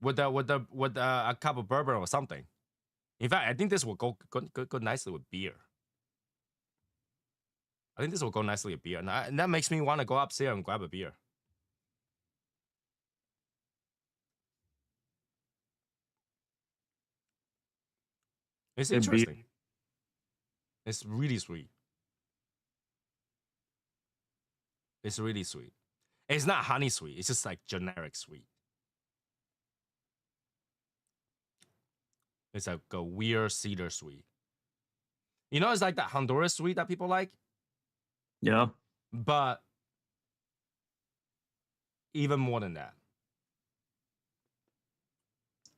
With a cup of bourbon or something. In fact, I think this will go nicely with beer. I think this will go nicely with beer, and that makes me want to go upstairs and grab a beer. It's interesting. It's really sweet. It's really sweet. It's not honey sweet. It's just like generic sweet. It's like a weird cedar sweet. You know, it's like that Honduras sweet that people like. Yeah. But even more than that.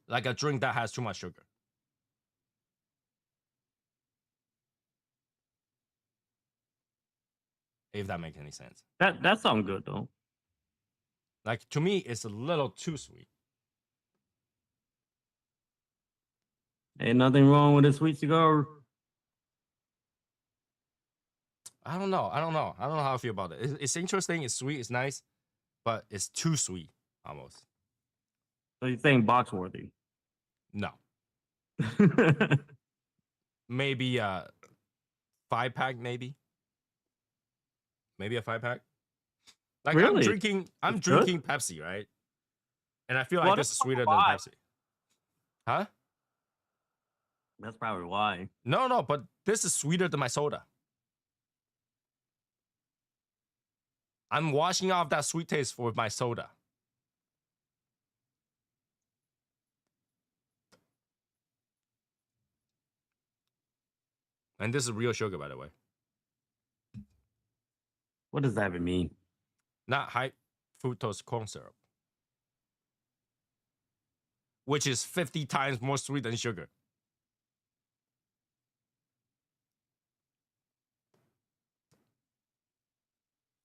Like a drink that has too much sugar. If that makes any sense. That sounds good though. Like to me, it's a little too sweet. Ain't nothing wrong with a sweet cigar. I don't know. I don't know how I feel about it. It's interesting. It's sweet. It's nice, but it's too sweet almost. So you're saying box worthy? No, maybe a 5-pack, maybe a 5-pack. Like Really? I'm It's good? drinking Pepsi, right? And I feel like Well, this is that's sweeter than why. Pepsi. Huh? That's probably why. No, but this is sweeter than my soda. I'm washing off that sweet taste with my soda. And this is real sugar, by the way. What does that even mean? Not high fructose corn syrup, which is 50 times more sweet than sugar.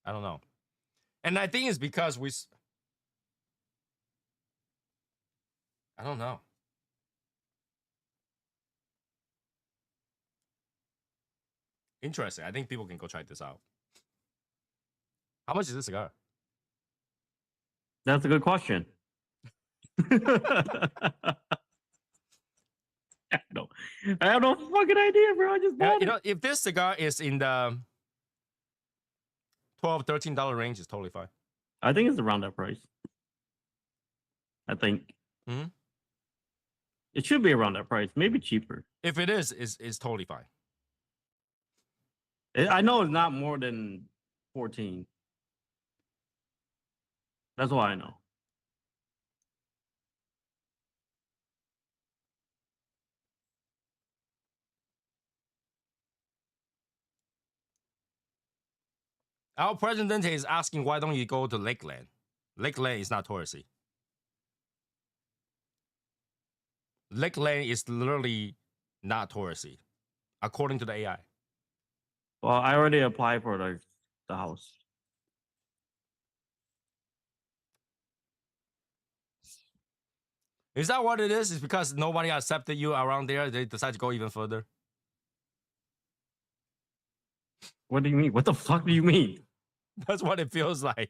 I don't know. And I think it's because I don't know. Interesting. I think people can go try this out. How much is this cigar? That's a good question. No, I have no fucking idea, bro. I just bought You it. know, if this cigar is in the $12, $13 range, it's totally fine. I think it's around that price. I think Mhm. it should be around that price, maybe cheaper. If it is, it's totally fine. I know it's not more than 14. That's why I know. Our president is asking, why don't you go to Lakeland? Lakeland is not touristy. Lakeland is literally not touristy, according to the AI. Well, I already applied for the house. Is that what it is? It's because nobody accepted you around there. They decide to go even further. What do you mean? What the fuck do you mean? That's what it feels like.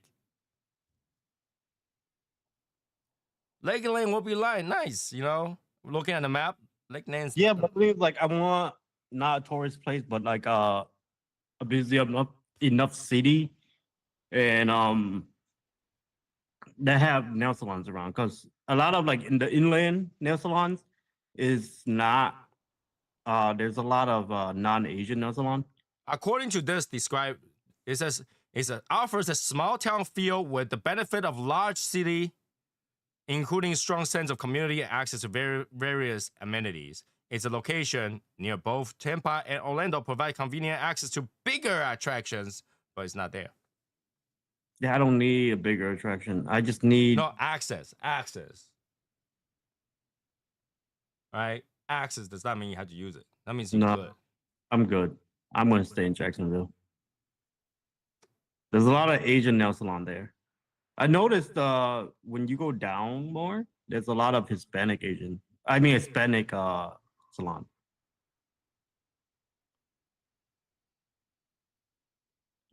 Lakeland will be nice, you know. Looking at the map, Lakeland's Yeah, but like I want not a tourist place, but like a busy enough city, and that have nail salons around. Because a lot of like in the inland nail salons is not. There's a lot of non-Asian nail salon. according to this describe, it says it offers a small town feel with the benefit of large city, including strong sense of community and access to various amenities. It's a location near both Tampa and Orlando, provide convenient access to bigger attractions, but it's not there. Yeah, I don't need a bigger attraction. I just need No, access. Right? Access does not mean you have to use it. That means you're no. good. I'm good. I'm gonna stay in Jacksonville. There's a lot of Asian nail salon there. I noticed when you go down more, there's a lot of Hispanic salon.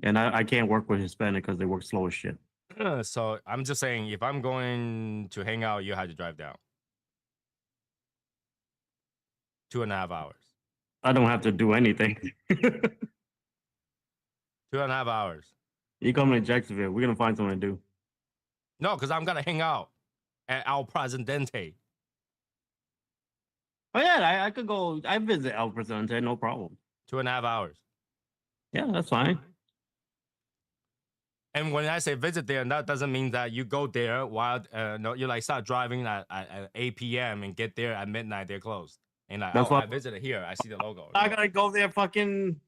And I can't work with Hispanic because they work slow as shit. So I'm just saying, if I'm going to hang out, you have to drive down 2.5 hours. I don't have to do anything. 2.5 hours. You come to Jacksonville, we're gonna find something to do. No, because I'm gonna hang out at El Presidente. Oh yeah, I could go. I visit El Presidente, no problem. 2.5 hours. Yeah, that's fine. And when I say visit there, that doesn't mean that you go there while no, you like start driving at 8 p.m. and get there at midnight. They're closed. And like, That's oh, why I visited here. I see the logo. I gotta go there fucking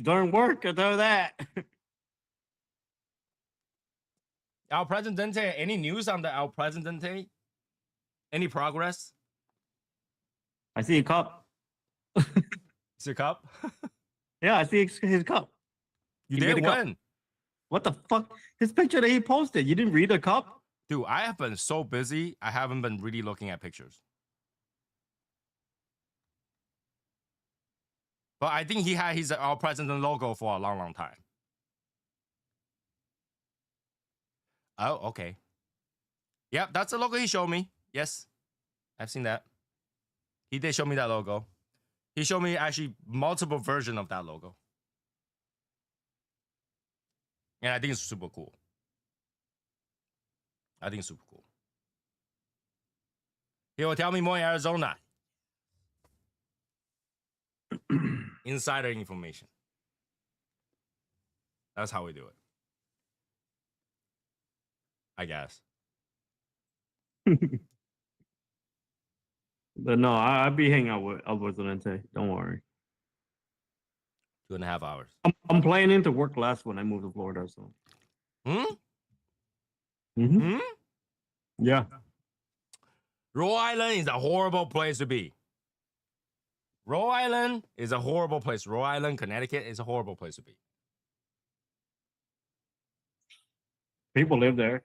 during work or do that. El Presidente, any news on the El Presidente? Any progress? I see a cup. Is your cup? Yeah, I see his cup. You He made did a cup. when? What the fuck? His picture that he posted. You didn't read the cup? Dude, I have been so busy. I haven't been really looking at pictures. But I think he had his Our President logo for a long, long time. Oh, okay. Yep, that's the logo he showed me. Yes, I've seen that. He did show me that logo. He showed me actually multiple versions of that logo. And I think it's super cool. I think it's super cool. He will tell me more in Arizona. Insider information. That's how we do it. I guess. But no, I'd be hanging out with El Presidente. Don't worry. 2.5 hours. I'm planning to work less when I move to Florida. So. Yeah. Rhode Island is a horrible place to be. Rhode Island is a horrible place. Rhode Island, Connecticut is a horrible place to be. People live there.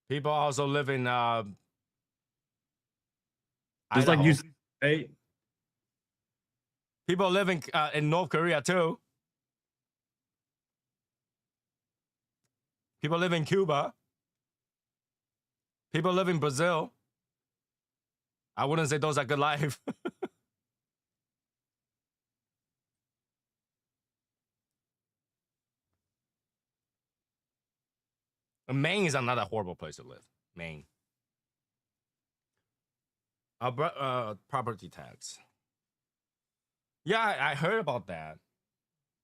People also live in Just like you say. People live in North Korea too. People live in Cuba. People live in Brazil. I wouldn't say those are good life. Maine is another horrible place to live. Maine. Property tax. Yeah, I heard about that.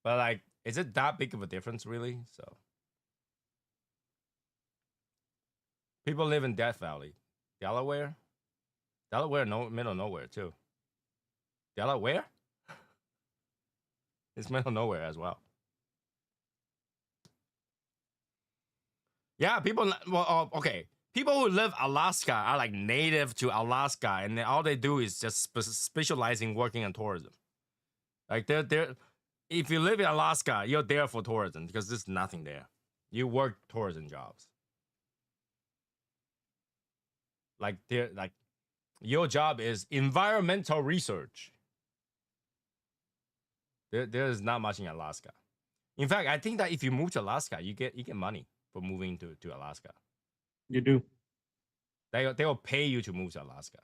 But like, is it that big of a difference really? So people live in Death Valley. Delaware? Delaware, middle of nowhere too. Delaware? It's middle of nowhere as well. Yeah, people. Well, okay. People who live Alaska are like native to Alaska, and all they do is just specialize in working in tourism. Like they're. If you live in Alaska, you're there for tourism because there's nothing there. You work tourism jobs. Like your job is environmental research. There is not much in Alaska. In fact, I think that if you move to Alaska, you get money for moving to Alaska. You do. They will pay you to move to Alaska.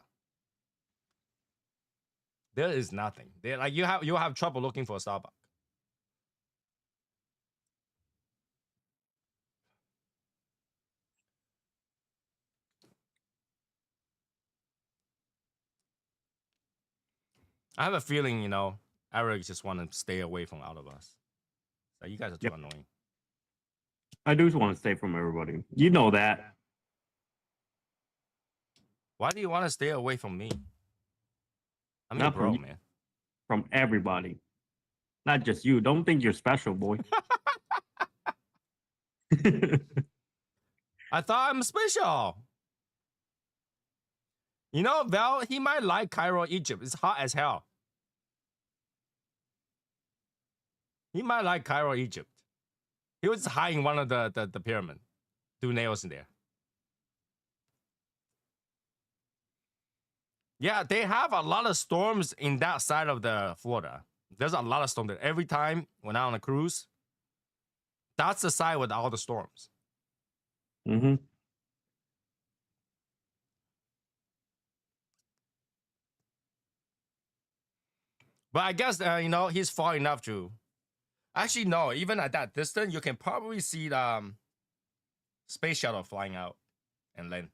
There is nothing. They like you'll have trouble looking for a Starbucks. I have a feeling, Eric just want to stay away from all of us. Like, you guys are too annoying. I do want to stay from everybody. You know that. Why do you want to stay away from me? I mean, Not bro, from man. From everybody. Not just you. Don't think you're special, boy. I thought I'm special. Val, he might like Cairo, Egypt. It's hot as hell. He might like Cairo, Egypt. He was hiding one of the pyramid. Do nails in there. Yeah, they have a lot of storms in that side of the Florida. There's a lot of storms there. Every time when I'm on a cruise, that's the side with all the storms. Mm-hmm. But I guess, he's far enough to... Actually, no. Even at that distance, you can probably see the space shuttle flying out and land.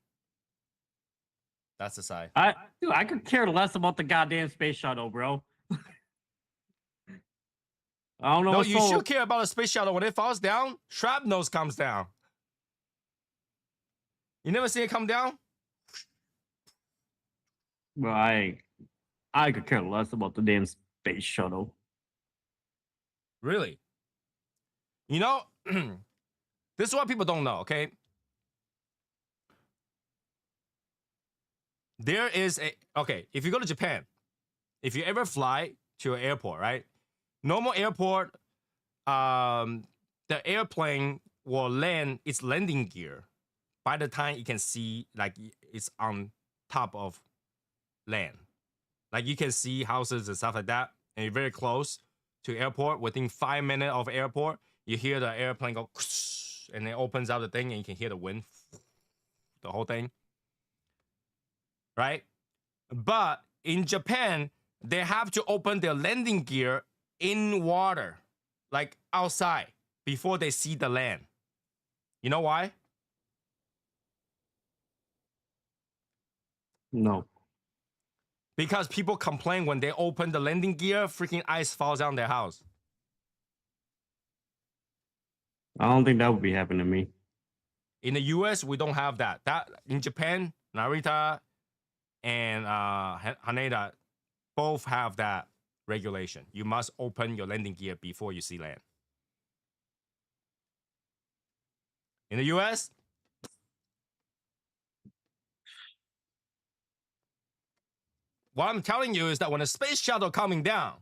That's the side. I could care less about the goddamn space shuttle, bro. I don't know. No, you should care about a space shuttle. When it falls down, shrapnel comes down. You never see it come down? Well, I could care less about the damn space shuttle. Really? This is what people don't know, okay? There is if you go to Japan, if you ever fly to an airport, right? Normal airport, the airplane will land its landing gear by the time you can see like it's on top of land. Like you can see houses and stuff like that, and you're very close to airport. Within 5 minutes of airport, you hear the airplane go, and it opens out the thing, and you can hear the wind, the whole thing, right? But in Japan, they have to open their landing gear in water, like outside, before they see the land. You know why? No. Because people complain when they open the landing gear, freaking ice falls on their house. I don't think that would be happening to me. In the US, we don't have that. That in Japan, Narita and Haneda both have that regulation. You must open your landing gear before you see land. In the US, what I'm telling you is that when a space shuttle coming down,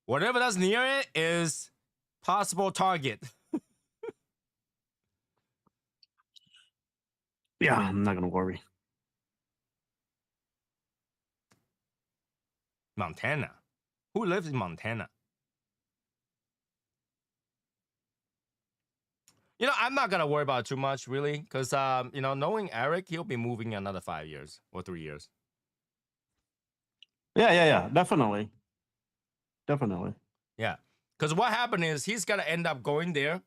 whatever that's near it is possible target. Yeah, I'm not gonna worry. Montana. Who lives in Montana? You know, I'm not gonna worry about it too much, really, because you know, knowing Eric, he'll be moving in another 5 years or 3 years. Yeah, definitely. Definitely. Yeah, because what happened is he's gonna end up going there,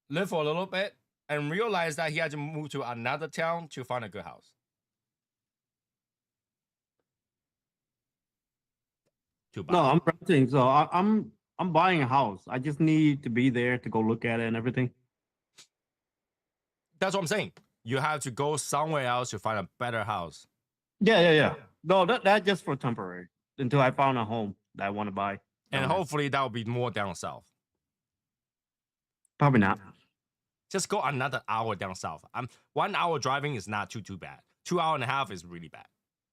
live for a little bit, and realize that he had to move to another town to find a good house. To buy. No, I'm renting, so I'm buying a house. I just need to be there to go look at it and everything. That's what I'm saying. You have to go somewhere else to find a better house. Yeah. No, that just for temporary until I found a home that I want to buy. And hopefully that will be more down south. Probably not. Just go another hour down south. 1 hour driving is not too bad. 2 hours and a half is really bad.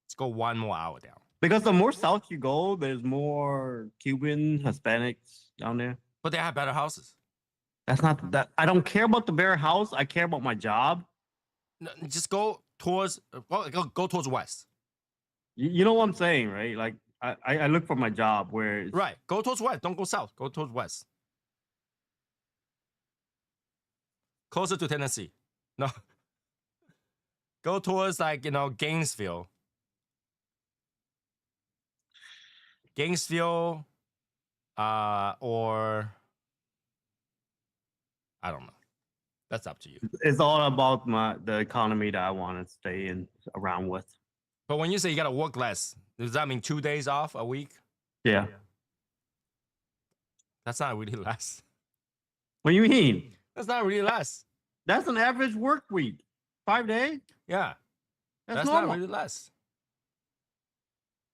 Let's go 1 more hour down. Because the more south you go, there's more Cuban, Hispanics down there. But they have better houses. That's not that. I don't care about the bare house. I care about my job. No, just go towards go towards west. You know what I'm saying, right? Like I look for my job where it's, Right. Go towards west. Don't go south. Go towards west. Closer to Tennessee. No. Go towards like, you know, Gainesville. Gainesville, or I don't know. That's up to you. it's all about the economy that I want to stay in around with. But when you say you gotta work less, does that mean 2 days off a week? Yeah. That's not really less. What do you mean? That's not really less. That's an average work week. 5 days? Yeah. That's normal. not really less.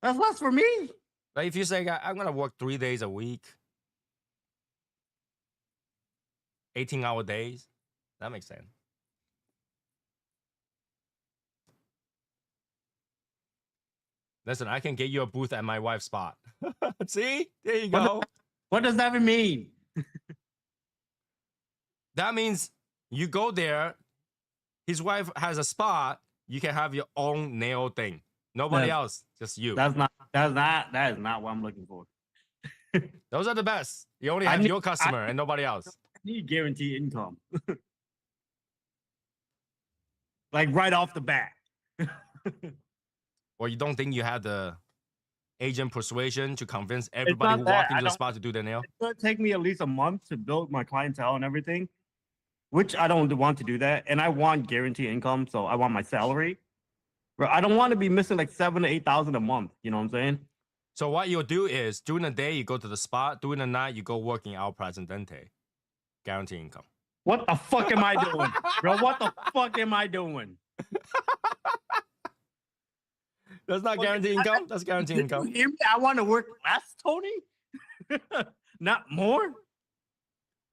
That's less for me. Like if you say I'm gonna work 3 days a week, 18-hour days, that makes sense. Listen, I can get you a booth at my wife's spot. See? There you go. What does that even mean? That means you go there, his wife has a spot, you can have your own nail thing. Nobody else, just you. That is not what I'm looking for. Those are the best. You only have your customer and nobody else. I need guaranteed income. Like right off the bat. Or you don't think you have the agent persuasion to convince everybody who walks into the spot to do their nail? It's going to take me at least a month to build my clientele and everything, which I don't want to do that. And I want guaranteed income, so I want my salary. But I don't want to be missing like 7,000 to 8,000 a month. You know what I'm saying? So what you'll do is during the day you go to the spot, during the night you go work in Al Presidente. Guaranteed income. What the fuck am I doing, bro? What the fuck am I doing? That's not guaranteed income. That's guaranteed income. You hear me? I want to work less, Tony. Not more.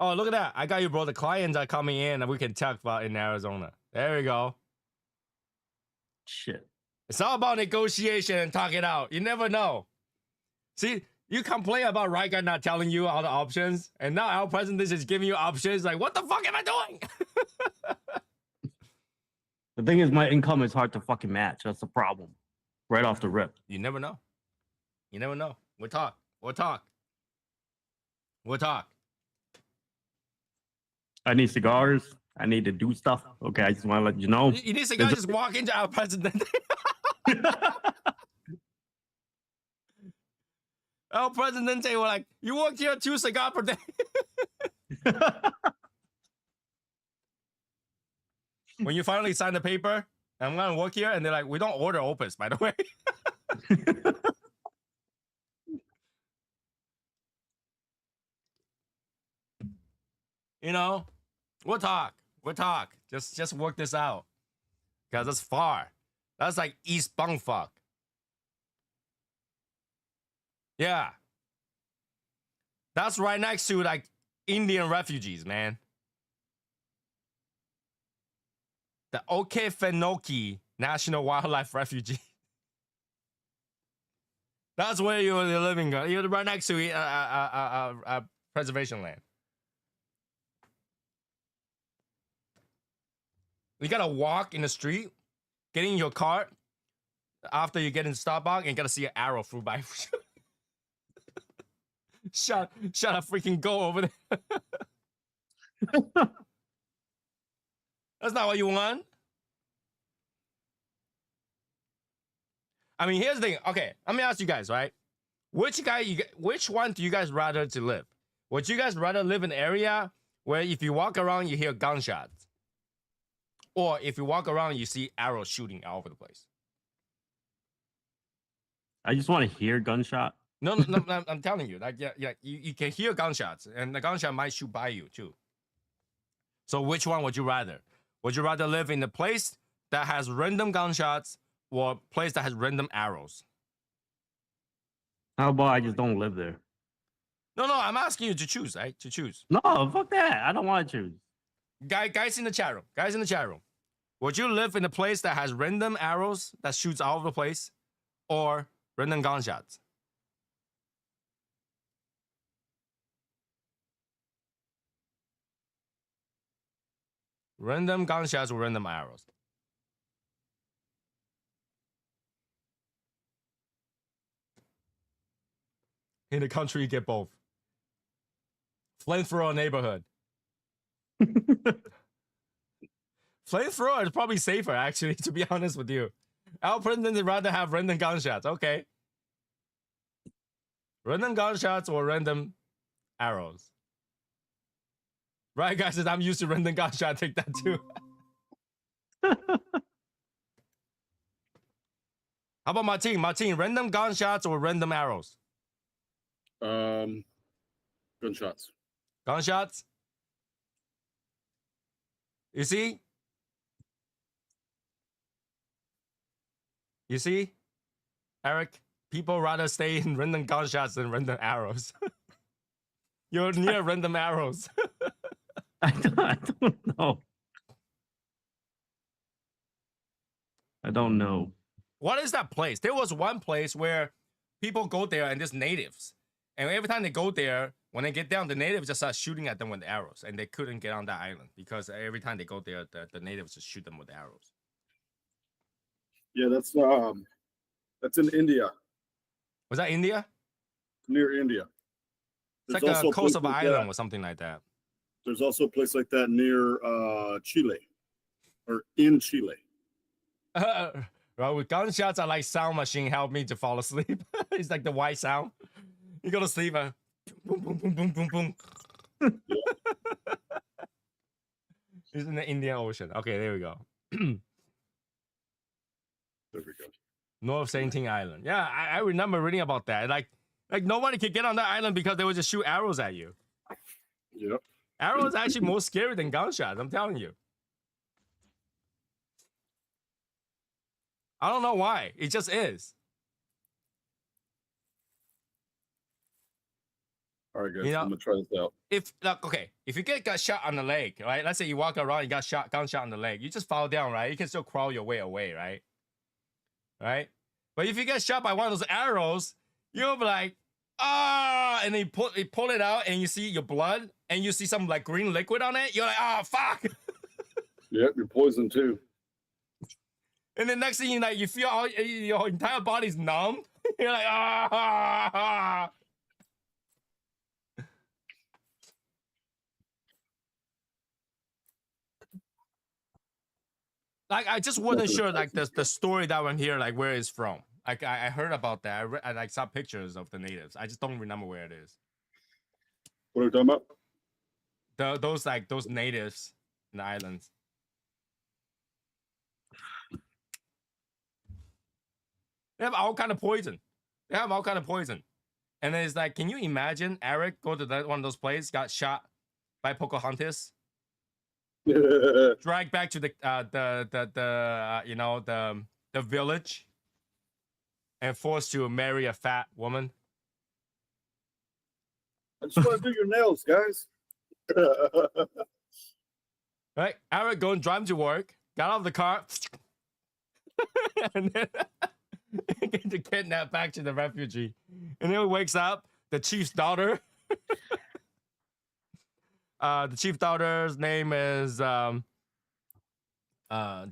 Oh, look at that. I got you, bro. The clients are coming in and we can talk about in Arizona. There we go. Shit. It's all about negotiation and talk it out. You never know. See, you complain about right guy not telling you all the options, and now our president is giving you options. Like, what the fuck am I doing? The thing is, my income is hard to fucking match. That's the problem. Right off the rip. You never know. You never know. We'll talk. We'll talk. We'll talk. I need cigars. I need to do stuff. Okay, I just want to let you know. You need cigars, just walk into our president. Our president say, well, like, you work here 2 cigars per day. When you finally sign the paper, I'm gonna work here, and they're like, we don't order opus, by the way. You know, we'll talk. We'll talk. Just work this out. Cause it's far. That's like East Bangfuck. Yeah. That's right next to like Indian refugees, man. The Okefenokee National Wildlife Refuge. That's where you're living. You're right next to preservation land. You gotta walk in the street, get in your car after you get in Starbucks, and you gotta see an arrow flew by. Shut a freaking go over there. That's not what you want. I mean, here's the thing. Okay, let me ask you guys, right? Which one do you guys rather to live? Would you guys rather live in an area where if you walk around, you hear gunshots? Or if you walk around, you see arrows shooting all over the place? I just want to hear gunshot. No, I'm telling you, like, yeah, you can hear gunshots, and the gunshot might shoot by you too. So which one would you rather? Would you rather live in a place that has random gunshots or a place that has random arrows? How about I just don't live there? No, I'm asking you to choose, right? To choose. No, fuck that. I don't want to choose. Guys in the chat room. Would you live in a place that has random arrows that shoots all over the place, or random gunshots? Random gunshots or random arrows? In the country, you get both. Flamethrower neighborhood. Flamethrower is probably safer, actually, to be honest with you. Our president would rather have random gunshots. Okay. Random gunshots or random arrows? Right, guys, I'm used to random gunshot. Take that too. How about Martin? Martin, random gunshots or random arrows? Gunshots. Gunshots? You see? You see? Eric, people rather stay in random gunshots than random arrows. You're near random arrows. I don't know. I don't know. What is that place? There was one place where people go there and there's natives. And every time they go there, when they get down, the natives just start shooting at them with arrows. And they couldn't get on that island because every time they go there, the natives just shoot them with arrows. Yeah, that's in India. Was that India? Near India. It's There's like a coast of an like island or something like that. There's also a place like that near Chile, or in Chile. Well, with gunshots, I like sound machine help me to fall asleep. It's like the white sound. You go to sleep, boom, boom, boom, boom, boom, boom. Yeah. It's in the Indian Ocean. Okay, there we go. There we go. North Sainting Island. Yeah, I remember reading about that. Like nobody could get on that island because they would just shoot arrows at you. Yep. Arrow is actually more scary than gunshots, I'm telling you. I don't know why. It just is. All right, guys, You know- I'm gonna try this out. If like, okay, if you got shot on the leg, right? Let's say you walk around, you got gunshot on the leg, you just fall down, right? You can still crawl your way away, right? Right? But if you get shot by one of those arrows, you'll be like, and then you pull it out and you see your blood and you see some like green liquid on it. You're like, fuck. Yep, you're poisoned too. And then next thing you know, you feel all, your entire body's numb. You're like, Like I just wasn't sure like the story that one here, like where it's from. Like I heard about that. I like saw pictures of the natives. I just don't remember where it is. What are you talking about? Those natives in the islands. They have all kind of poison. And then it's like, can you imagine Eric go to one of those places, got shot by Pocahontas, dragged back to the village, and forced to marry a fat woman? I just want to do your nails, guys. Right? Eric going driving to work, got out of the car, and then get kidnapped back to the refugee. And then he wakes up, the chief's daughter. The chief daughter's name is the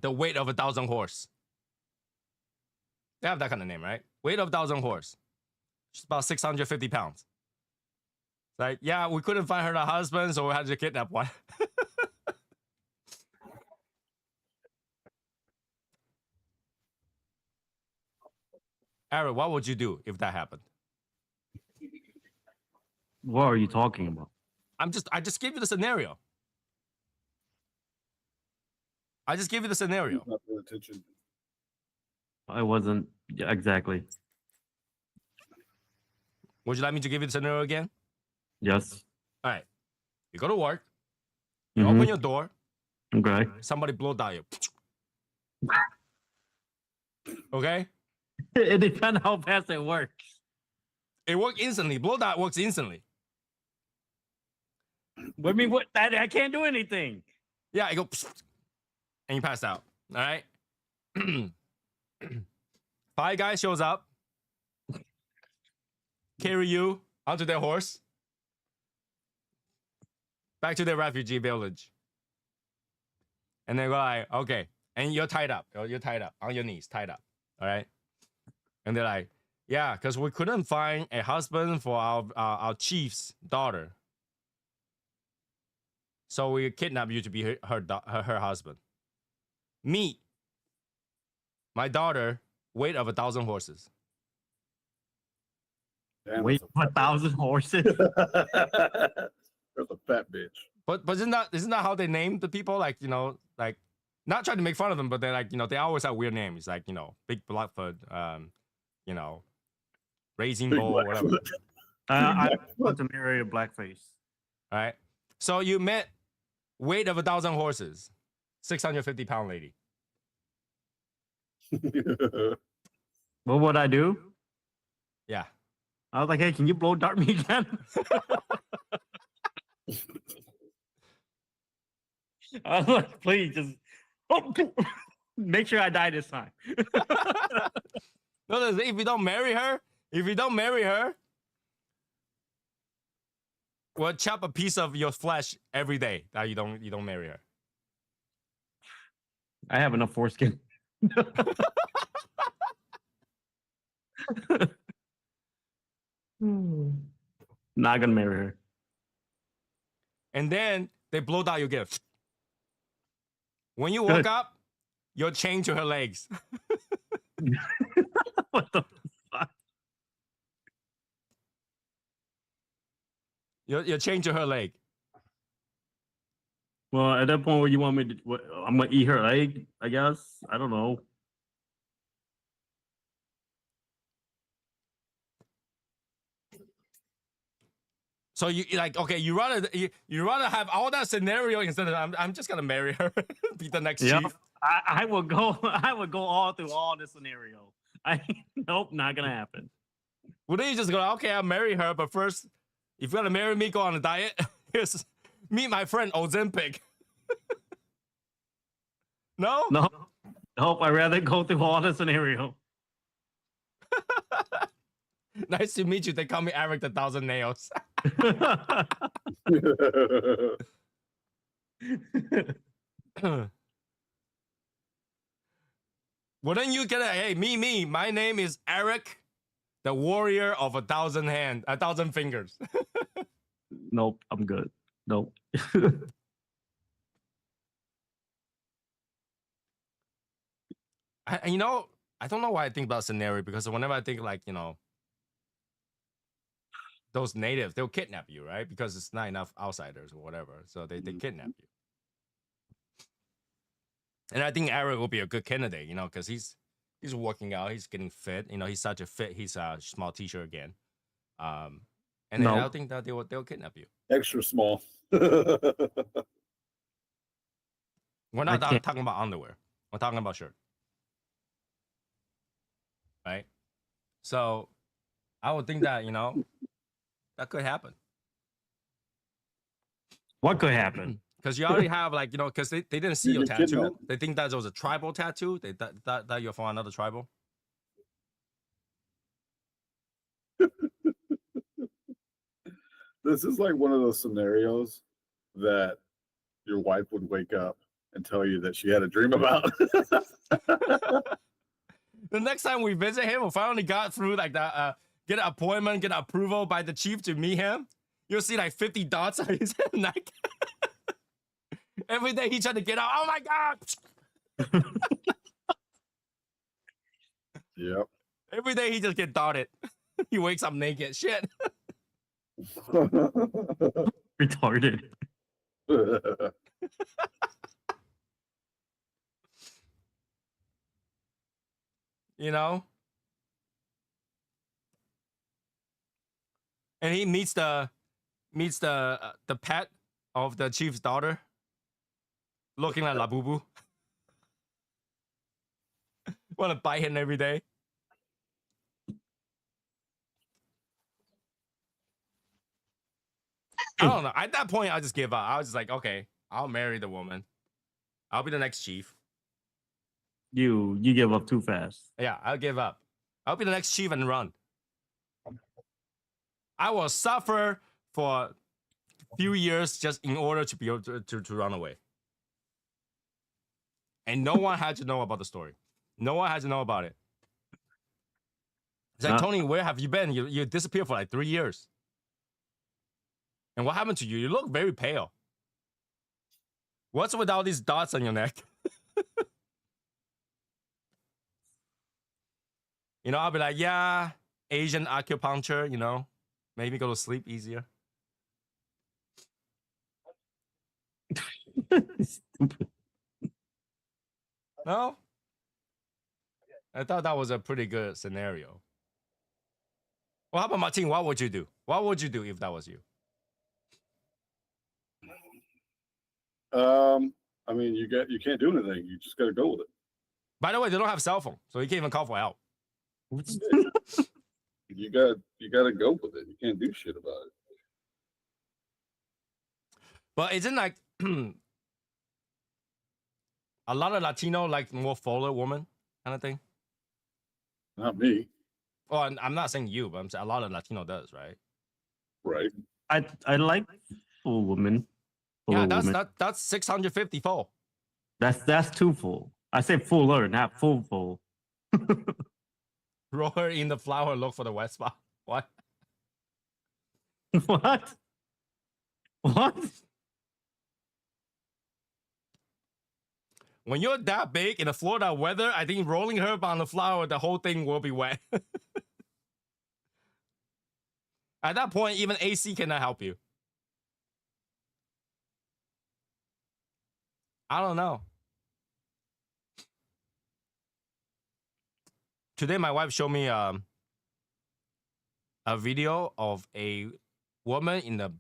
weight of 1,000 horse. They have that kind of name, right? Weight of 1,000 horse. She's about 650 pounds. Like, yeah, we couldn't find her husband, so we had to kidnap one. Eric, what would you do if that happened? What are you talking about? I just gave you the scenario. I just gave you the scenario. Not paying attention. I wasn't exactly. Would you like me to give you the scenario again? Yes. All right. You go to work. You Mhm. open your door. Okay. Somebody blow down you. Okay? It depends how fast it works. It works instantly. Blow dart works instantly. What mean what? I can't do anything. Yeah, I go, and you pass out. All right. 5 guys shows up, carry you onto their horse, back to the refugee village, and they go like, okay, and you're tied up. You're tied up on your knees, tied up. All right. And they're like, yeah, because we couldn't find a husband for our chief's daughter. So we kidnapped you to be her husband. Meet my daughter, weight of 1,000 horses. Damn, Wait, 1,000 horses. That's a fat bitch. But isn't that how they name the people? Like, like not trying to make fun of them, but they're like, they always have weird names, like, Big Blackfoot, Raising Bull, whatever. I want to marry a blackface. All right. So you met weight of 1,000 horses, 650-pound lady. What would I do? Yeah. I was like, hey, can you blow dart me again? I was like, please just make sure I die this time. No, if you don't marry her, we'll chop a piece of your flesh every day that you don't marry her. I have enough foreskin. Not gonna marry her. And then they blow down your gift. When you woke up, you're chained to her legs. What the fuck? You're chained to her leg. Well, at that point, what you want me to? What, I'm gonna eat her leg, I guess. I don't know. So you like, okay, you rather have all that scenario instead of I'm just gonna marry her, be the next Yeah, chief. I will go. I would go all through all the scenario. Nope, not gonna happen. Well, then you just go, okay, I'll marry her, but first, If you're gonna marry me, go on a diet. Here's meet my friend Ozempic. No? No, nope. I'd rather go through all the scenario. Nice to meet you. They call me Eric the Thousand Nails. Wouldn't you get a hey me? My name is Eric, the warrior of a thousand fingers. Nope, I'm good. Nope. You know, I don't know why I think about scenario because whenever I think like, you know, those natives, they'll kidnap you, right? Because it's not enough outsiders or whatever. So they kidnap you. And I think Eric will be a good candidate, you know, because he's working out, he's getting fit. You know, he's such a fit, he's a small teacher again. And then No. I don't think that they'll kidnap you. Extra small. We're not I can't. talking about underwear. We're talking about shirt. Right? So I would think that, you know, that could happen. What could happen? Because you already have, like, you know, because they didn't see your You get tattoo. kidnapped. They think that was a tribal tattoo. They that you're from another tribal. This is like one of those scenarios that your wife would wake up and tell you that she had a dream about. The next time we visit him, we finally got through like that, get an appointment, get approval by the chief to meet him. You'll see like 50 dots on his neck. Every day he tried to get out. Oh my God. Yep. Every day he just get dotted. He wakes up naked. Shit. Retarded. You know? And he meets the pet of the chief's daughter, looking like La Boo Boo. Want to bite him every day. I don't know. At that point, I just give up. I was just like, okay, I'll marry the woman. I'll be the next chief. You give up too fast. Yeah, I'll give up. I'll be the next chief and run. I will suffer for a few years just in order to be able to run away. And no one had to know about the story. No one had to know about it. It's like, Tony, where have you been? You disappeared for like 3 years. And what happened to you? You look very pale. What's with all these dots on your neck? You know, I'll be like, yeah, Asian acupuncture, you know, maybe go to sleep easier. No? I thought that was a pretty good scenario. Well, how about Martin? What would you do? What would you do if that was you? I mean, you can't do anything. You just got to go with it. By the way, they don't have cell phone, so you can't even call for help. You got to go with it. You can't do shit about it. But isn't like a lot of Latino like more fuller woman kind of thing? Not me. Well, I'm not saying you, but I'm saying a lot of Latino does, right? Right. I like full woman. Yeah, Fuller woman. that's 650 full. That's too full. I say fuller, not full. Roll her in the flower, look for the wet spot. What? What? What? When you're that big in the Florida weather, I think rolling her on the flower, the whole thing will be wet. At that point, even AC cannot help you. I don't know. Today, my wife showed me a video of a woman in the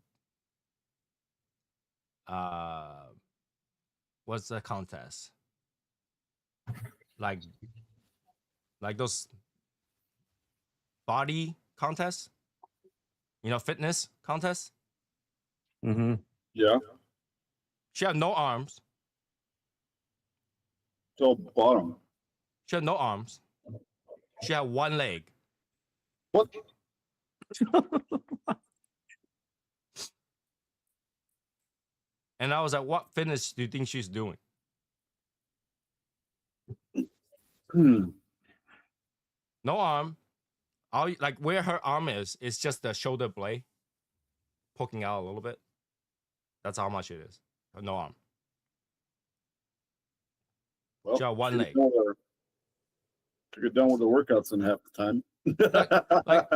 what's the contest? Like those body contests. fitness contest. Mm-hmm. Yeah. She had no arms. So bottom. She had no arms. She had one leg. What? And I was like, what fitness do you think she's doing? Hmm. No arm. All like where her arm is just the shoulder blade poking out a little bit. That's how much it is. No arm. Well, She had one leg. To get done with the workouts in half the time. Like,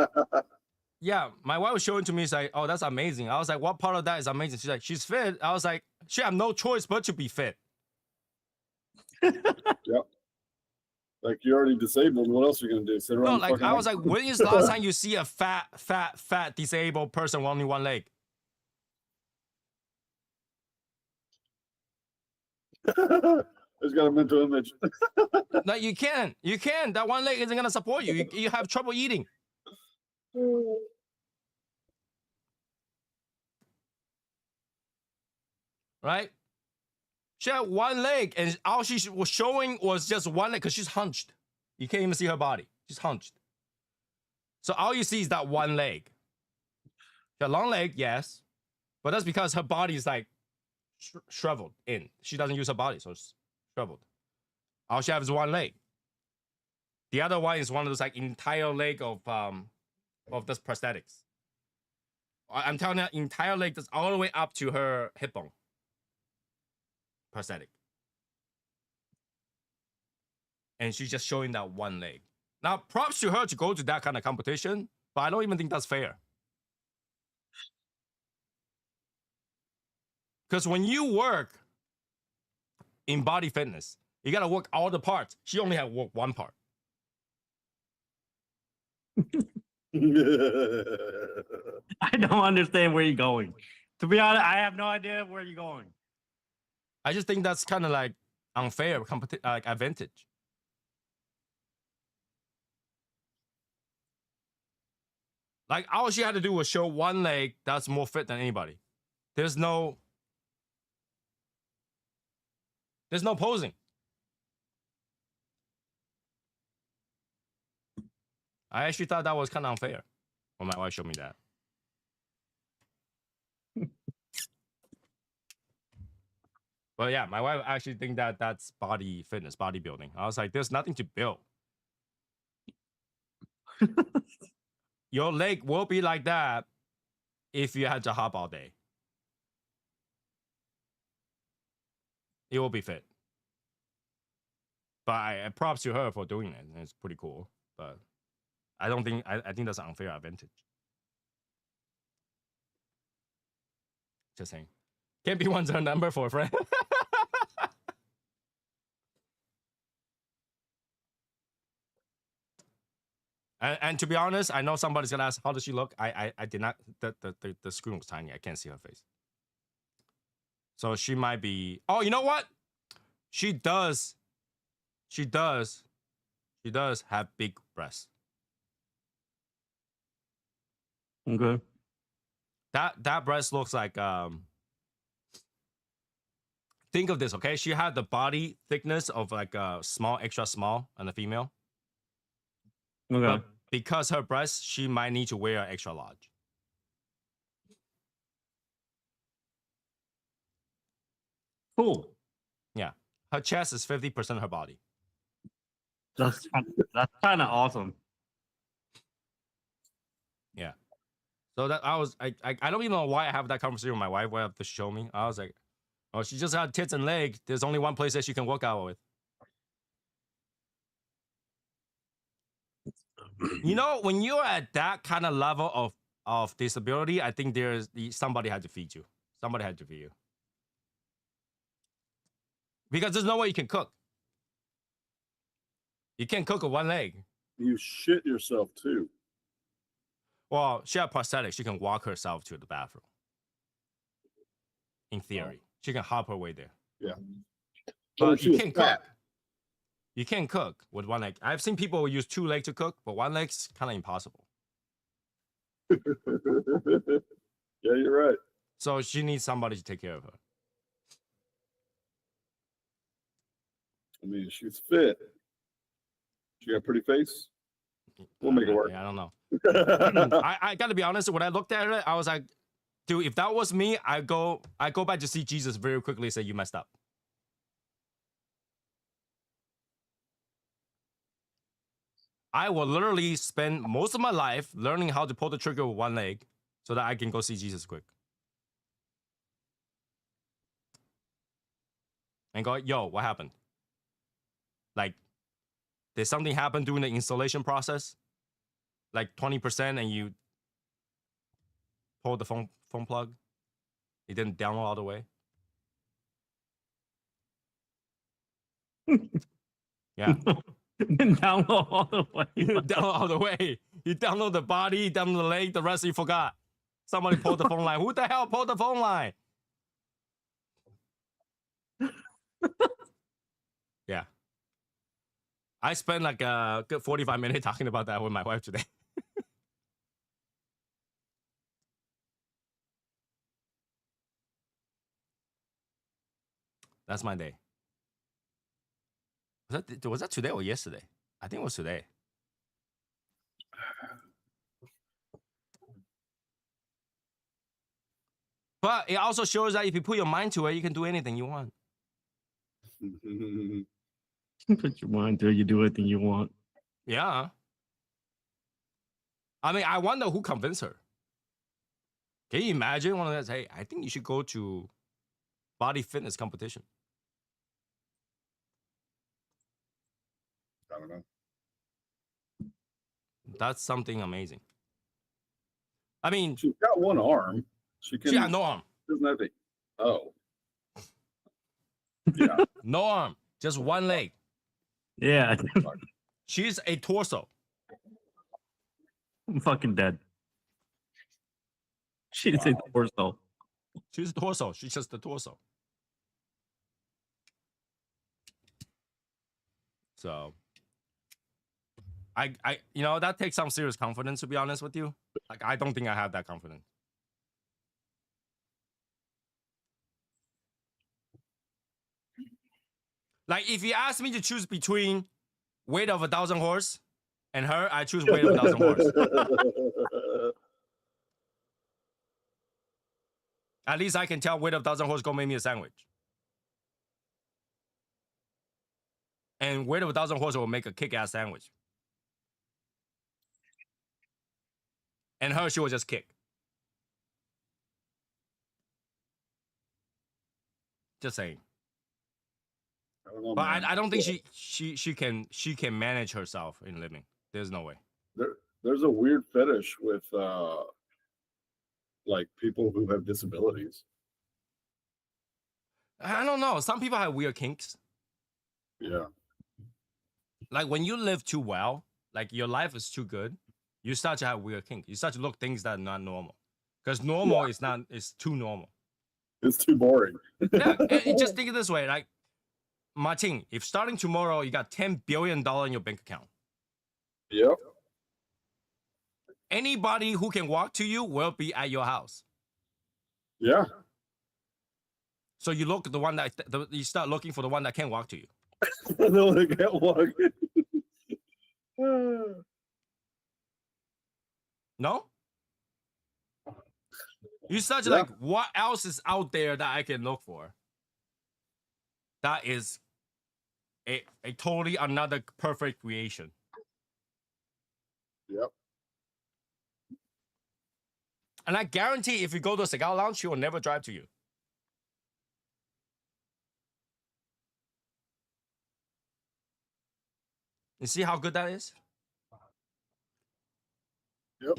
yeah, my wife was showing to me. She's like, "Oh, that's amazing." I was like, "What part of that is amazing?" She's like, "She's fit." I was like, "She have no choice but to be fit." Yep. Like you're already disabled. What else are you gonna do? Sit around? No, the like fucking I was house? like, when is the last time you see a fat disabled person with only one leg? It's got a mental image. Like you can. That one leg isn't gonna support you. You have trouble eating. Right? She had one leg, and all she was showing was just one leg because she's hunched. You can't even see her body. She's hunched. So all you see is that one leg. She had a long leg, yes, but that's because her body is like shriveled in. She doesn't use her body, so it's shriveled. All she has is one leg. The other one is one of those like entire leg of this prosthetics. I'm telling you, entire leg that's all the way up to her hip bone. Prosthetic. And she's just showing that one leg. Now, props to her to go to that kind of competition, but I don't even think that's fair. Because when you work in body fitness, you gotta work all the parts. She only had work one part. I don't understand where you're going. To be honest, I have no idea where you're going. I just think that's kind of like unfair like advantage. Like all she had to do was show one leg that's more fit than anybody. There's no posing. I actually thought that was kind of unfair when my wife showed me that. But yeah, my wife actually think that that's body fitness, bodybuilding. I was like, there's nothing to build. Your leg will be like that if you had to hop all day. It will be fit. But I props to her for doing it. It's pretty cool. But I don't think I think that's an unfair advantage. Just saying. Can't be one's her number for a friend. And to be honest, I know somebody's gonna ask, how does she look? I did not. The screen was tiny. I can't see her face. So she might be. Oh, you know what? She does. She does have big breasts. Okay. That breast looks like think of this, okay? She had the body thickness of like a small, extra small, and a female. Okay. But because her breasts, she might need to wear an extra large. Cool. Yeah, her chest is 50% her body. That's kind of awesome. Yeah. So that I don't even know why I have that conversation with my wife. Why have to show me? I was like, oh, she just had tits and legs. There's only one place that she can work out with. You know, when you're at that kind of level of disability, I think somebody had to feed you. Somebody had to feed you. Because there's no way you can cook. You can't cook with one leg. You shit yourself too. Well, she had prosthetics. She can walk herself to the bathroom. In theory. She can hop her way there. Yeah. But you can't cook. You can't cook with one leg. I've seen people use two legs to cook, but one leg's kind of impossible. Yeah, you're right. So she needs somebody to take care of her. I mean, she's fit. She got a pretty face. We'll make it work. Yeah, I don't know. I gotta be honest. When I looked at it, I was like, dude, if that was me, I go back to see Jesus very quickly and say, you messed up. I will literally spend most of my life learning how to pull the trigger with one leg so that I can go see Jesus quick. And go, yo, what happened? Like, did something happen during the installation process? Like 20% and you pulled the phone plug? It didn't download all the way? Yeah. Download all the way. You download all the way. You download the body, you download the leg, the rest you forgot. Somebody pulled the phone line. Who the hell pulled the phone line? Yeah. I spent like a good 45 minutes talking about that with my wife today. That's my day. Was that today or yesterday? I think it was today. But it also shows that if you put your mind to it, you can do anything you want. Put your mind to it, you do anything you want. Yeah. I mean, I wonder who convinced her. Can you imagine one of them? Hey, I think you should go to body fitness competition. I don't know. That's something amazing. I mean, She's got one arm. She can. she had no arm. Doesn't have to. Oh. Yeah. No arm. Just one leg. Yeah. She's a torso. I'm fucking dead. She's a torso. She's a torso. She's just the torso. So, that takes some serious confidence, to be honest with you. Like, I don't think I have that confidence. Like, if you ask me to choose between weight of 1,000 horse and her, I choose weight of 1,000 horse. At least I can tell weight of 1,000 horse go make me a sandwich. And weight of 1,000 horse will make a kick-ass sandwich. And her, she will just kick. Just saying. I don't know, But man. I don't think she can manage herself in living. There's no way. There's a weird fetish with like people who have disabilities. I don't know. Some people have weird kinks. Yeah. Like when you live too well, like your life is too good, you start to have weird kink. You start to look things that are not normal. Because normal is not, it's too normal. It's too boring. Yeah, and just think of it this way, like Martin, if starting tomorrow you got $10 billion in your bank account, Yep. anybody who can walk to you will be at your house. Yeah. So you look at the one that you start looking for the one that can walk to you. No, they can't walk. No? You start to like, what else is out there that I can look for? That is a totally another perfect creation. Yep. And I guarantee if you go to a cigar lounge, she will never drive to you. You see how good that is? Yep.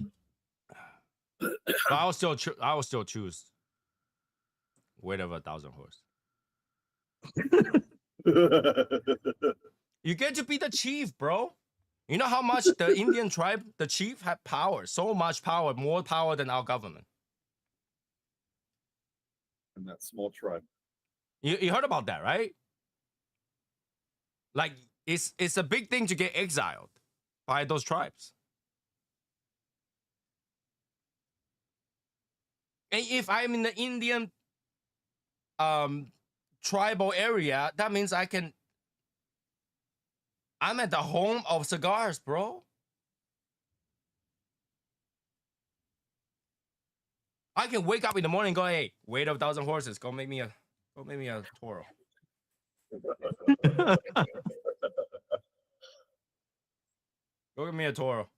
But I will still choose weight of 1,000 horse. You get to be the chief, bro. You know how much the Indian tribe, the chief, had power? So much power, more power than our government. And that small tribe. You heard about that, right? Like, it's a big thing to get exiled by those tribes. And if I'm in the Indian tribal area, that means I'm at the home of cigars, bro. I can wake up in the morning and go, hey, weight of 1,000 horses, go make me a Toro. Go get me a Toro.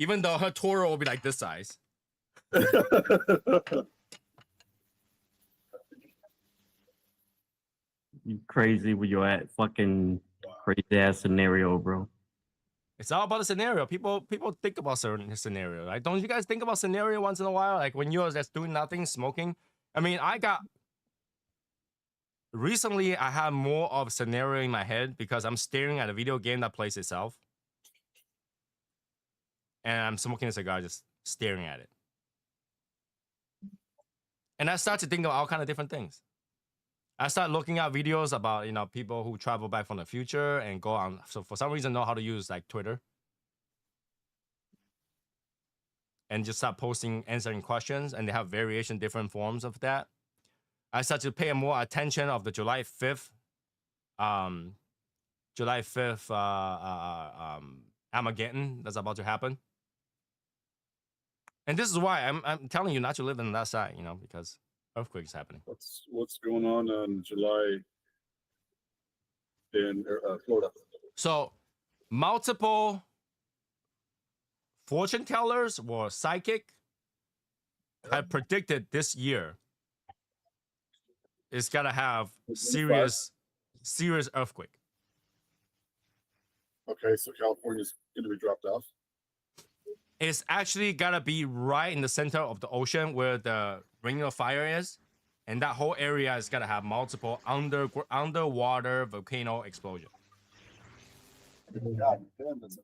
Even though her Toro will be like this size. You crazy where you're at, fucking crazy ass scenario, bro. It's all about the scenario. People think about certain scenario. Like, don't you guys think about scenario once in a while? Like when you're just doing nothing, smoking. I mean, recently I have more of scenario in my head because I'm staring at a video game that plays itself. And I'm smoking a cigar, just staring at it. And I start to think of all kind of different things. I start looking at videos about, you know, people who travel back from the future and go on. So for some reason, know how to use like Twitter. And just start posting, answering questions. And they have variation, different forms of that. I start to pay more attention of the July 5th Armageddon that's about to happen. And this is why I'm telling you not to live on that side, you know, because earthquake is happening. What's going on July in Florida? So multiple fortune tellers or psychic had predicted this year is gonna have serious earthquake. Okay, so California's going to be dropped off. It's actually gotta be right in the center of the ocean where the ring of fire is, and that whole area is gonna have multiple underwater volcano explosion. God damn, that's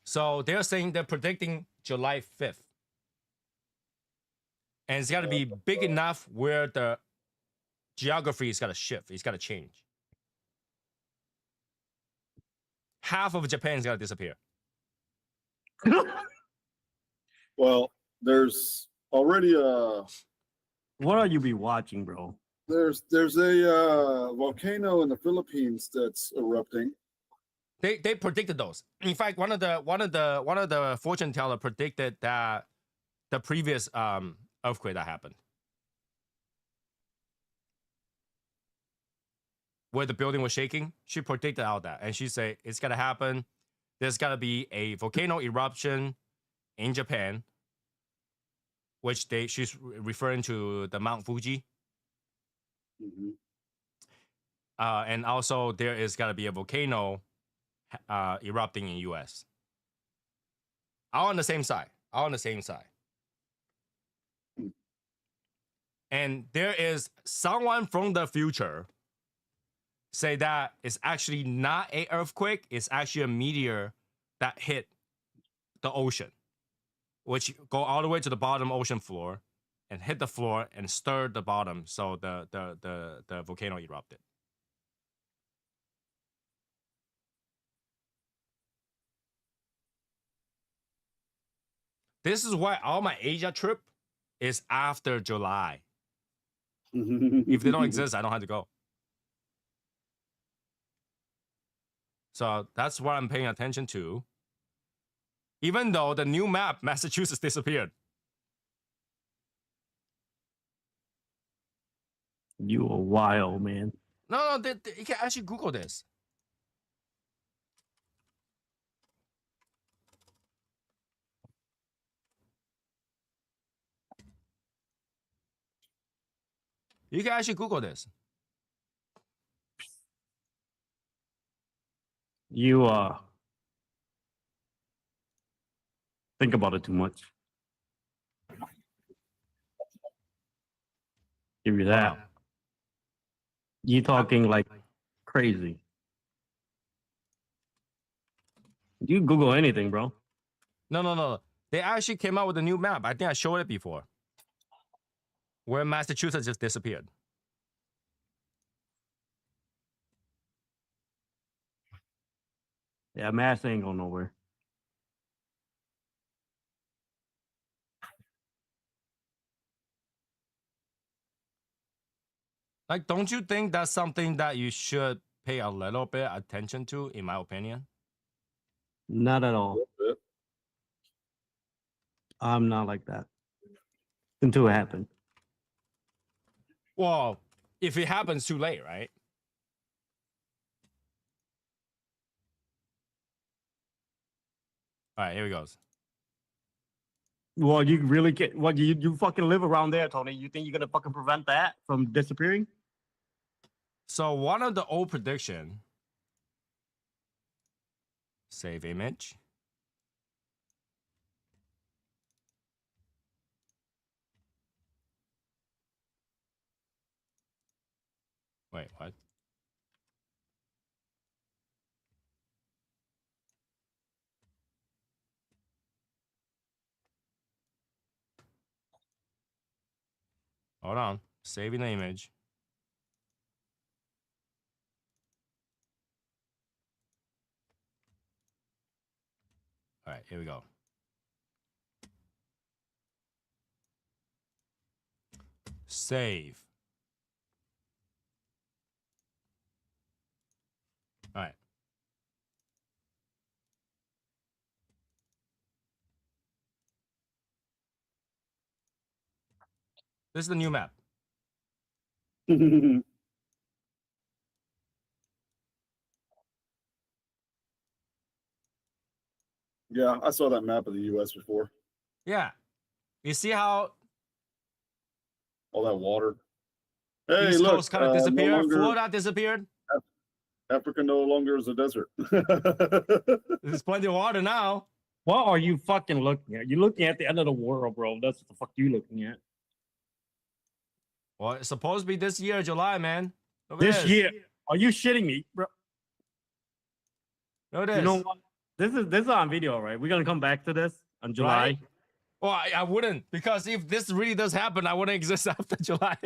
So they're predicting July 5th. And it's gotta be big enough where the geography is gotta shift, it's gotta change. Half of Japan is gonna disappear. Well, there's already What are you be watching, bro? there's a volcano in the Philippines that's erupting. They predicted those. In fact, one of the fortune teller predicted that the previous earthquake that happened, where the building was shaking, she predicted all that, and she said it's gonna happen. There's gotta be a volcano eruption in Japan, which she's referring to the Mount Fuji. Mm-hmm. And also there is gotta be a volcano erupting in U.S. All on the same side. And there is someone from the future say that it's actually not a earthquake, it's actually a meteor that hit the ocean, which go all the way to the bottom ocean floor and hit the floor and stir the bottom, so the volcano erupted. This is why all my Asia trip is after July. If they don't exist, I don't have to go. So that's what I'm paying attention to. Even though the new map, Massachusetts disappeared. You a wild man. No, you can actually Google this. You can actually Google this. You think about it too much. Give you that. Wow. You talking like crazy. You Google anything, bro. No. They actually came out with a new map. I think I showed it before. Where Massachusetts just disappeared. Yeah, Mass ain't going nowhere. Like, don't you think that's something that you should pay a little bit attention to, in my opinion? Not at A all. little bit. I'm not like that until it happened. Well, if it happens too late, right? All right, here we goes. Well, you really get what you fucking live around there, Tony. You think you're gonna fucking prevent that from disappearing? So one of the old prediction, save image. Wait, what? Hold on, saving the image. All right, here we go. Save. All right. This is the new map. Yeah, I saw that map of the U.S. before. Yeah. You see how All that water. Hey, East look, Coast kind of no disappeared? longer, Florida disappeared? Africa no longer is a desert. There's plenty of water now. What are you fucking looking at? You're looking at the end of the world, bro. That's what the fuck you looking at. Well, it's supposed to be this year, July, man. Look at This year. Are you shitting me, bro? Look at this. You know what? This is on video, right? We're gonna come back to this on July. Right? Well, I wouldn't, because if this really does happen, I wouldn't exist after July.